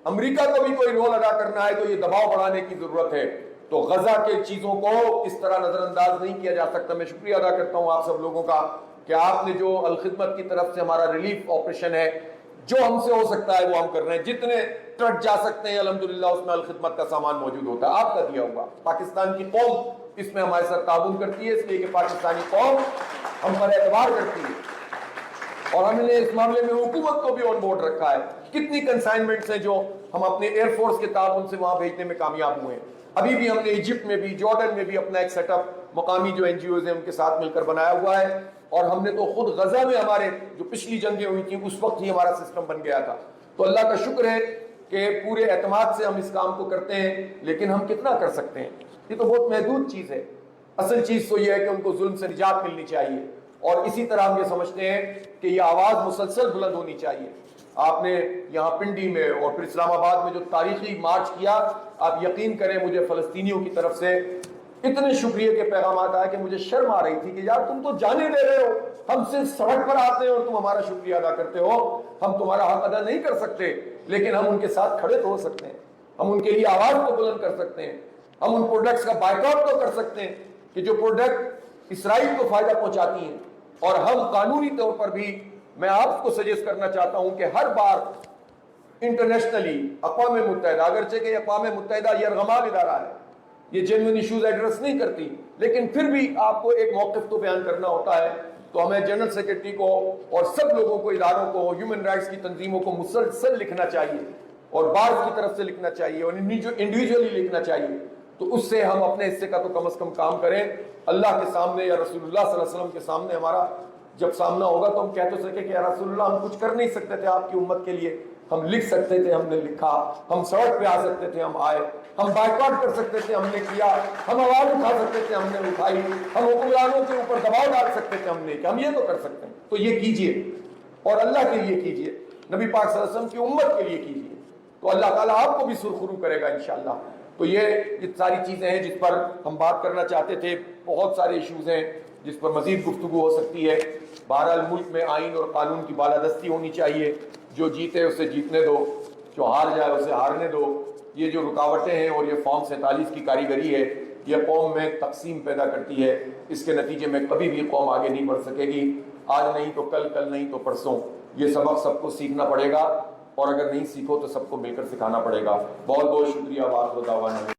امریکہ کو بھی کوئی رول ادا کرنا ہے تو یہ دباؤ بڑھانے کی ضرورت ہے. تو غزہ کے چیزوں کو اس طرح نظر انداز نہیں کیا جا سکتا. میں شکریہ ادا کرتا ہوں آپ سب لوگوں کا کہ آپ نے جو الخدمت کی طرف سے ہمارا ریلیف آپریشن ہے, جو ہم سے ہو سکتا ہے وہ ہم کر رہے ہیں. جتنے ٹرک جا سکتے ہیں الحمدللہ اس میں الخدمت کا سامان موجود ہوتا ہے, آپ کا دیا ہوا. پاکستان کی قوم اس میں ہمارے ساتھ تعاون کرتی ہے, اس لیے کہ پاکستانی قوم ہم پر اعتبار کرتی ہے, اور ہم نے اس معاملے میں حکومت کو بھی آن بورڈ رکھا ہے. کتنی کنسائنمنٹس ہیں جو ہم اپنے ایئر فورس کے تعاون سے وہاں بھیجنے میں کامیاب ہوئے ہیں. ابھی بھی ہم نے ایجپٹ میں بھی, جارڈن میں بھی اپنا ایک سیٹ اپ مقامی جو این جی اوز ہیں ان کے ساتھ مل کر بنایا ہوا ہے. اور ہم نے تو خود غزہ میں ہمارے جو پچھلی جنگیں ہوئی تھیں اس وقت ہی ہمارا سسٹم بن گیا تھا. تو اللہ کا شکر ہے کہ پورے اعتماد سے ہم اس کام کو کرتے ہیں. لیکن ہم کتنا کر سکتے ہیں, یہ تو بہت محدود چیز ہے. اصل چیز تو یہ ہے کہ ان کو ظلم سے نجات ملنی چاہیے, اور اسی طرح ہم یہ سمجھتے ہیں کہ یہ آواز مسلسل بلند ہونی چاہیے. آپ نے یہاں پنڈی میں اور پھر اسلام آباد میں جو تاریخی مارچ کیا, آپ یقین کریں مجھے فلسطینیوں کی طرف سے اتنے شکریہ کے پیغامات آئے کہ مجھے شرم آ رہی تھی کہ یار تم تو جانے دے رہے ہو, ہم صرف سڑک پر آتے ہیں اور تم ہمارا شکریہ ادا کرتے ہو. ہم تمہارا حق ادا نہیں کر سکتے لیکن ہم ان کے ساتھ کھڑے تو ہو سکتے ہیں, ہم ان کے لیے آواز کو بلند کر سکتے ہیں, ہم ان پروڈکٹس کا بائیکاٹ تو کر سکتے ہیں کہ جو پروڈکٹ اسرائیل کو فائدہ پہنچاتی ہیں. اور ہم قانونی طور پر بھی, میں آپ کو سجیسٹ کرنا چاہتا ہوں کہ ہر بار انٹرنیشنلی اقوام متحدہ, اگرچہ کہ اقوام متحدہ یہ ارغمال ادارہ ہے, یہ جینوئن ایشوز ایڈریس نہیں کرتی, لیکن پھر بھی آپ کو ایک موقف تو بیان کرنا ہوتا ہے. تو ہمیں جنرل سیکرٹری کو اور سب لوگوں کو, اداروں کو, ہیومن رائٹس کی تنظیموں کو مسلسل لکھنا چاہیے, اور بارز کی طرف سے لکھنا چاہیے, اور انڈیویجولی لکھنا چاہیے. تو اس سے ہم اپنے حصے کا تو کم از کم کام کریں. اللہ کے سامنے یا رسول اللہ صلی اللہ علیہ وسلم کے سامنے ہمارا جب سامنا ہوگا تو ہم کہہ تو سکے کہ یا رسول اللہ ہم کچھ کر نہیں سکتے تھے آپ کی امت کے لیے, ہم لکھ سکتے تھے, ہم نے لکھا, ہم سڑک پہ آ سکتے تھے, ہم آئے, ہم بائیکاٹ کر سکتے تھے, ہم نے کیا, ہم آواز اٹھا سکتے تھے, ہم نے اٹھائی, ہم حکمرانوں کے اوپر دباؤ ڈال سکتے تھے, ہم نے کہ ہم یہ تو کر سکتے ہیں. تو یہ کیجئے, اور اللہ کے لیے کیجئے, نبی پاک صلی اللہ علیہ وسلم کی امت کے لیے کیجئے, تو اللہ تعالیٰ آپ کو بھی سرخرو کرے گا انشاءاللہ. تو یہ ساری چیزیں ہیں جس پر ہم بات کرنا چاہتے تھے. بہت سارے ایشوز ہیں جس پر مزید گفتگو ہو سکتی ہے. بہرحال ملک میں آئین اور قانون کی بالادستی ہونی چاہیے. جو جیتے اسے جیتنے دو, جو ہار جائے اسے ہارنے دو. یہ جو رکاوٹیں ہیں اور یہ فارم 47 کی کاریگری ہے, یہ قوم میں تقسیم پیدا کرتی ہے. اس کے نتیجے میں کبھی بھی قوم آگے نہیں بڑھ سکے گی. آج نہیں تو کل, کل نہیں تو پرسوں. یہ سبق سب کو سیکھنا پڑے گا, اور اگر نہیں سیکھو تو سب کو مل کر سکھانا پڑے گا. بہت بہت شکریہ. بات بتاوا.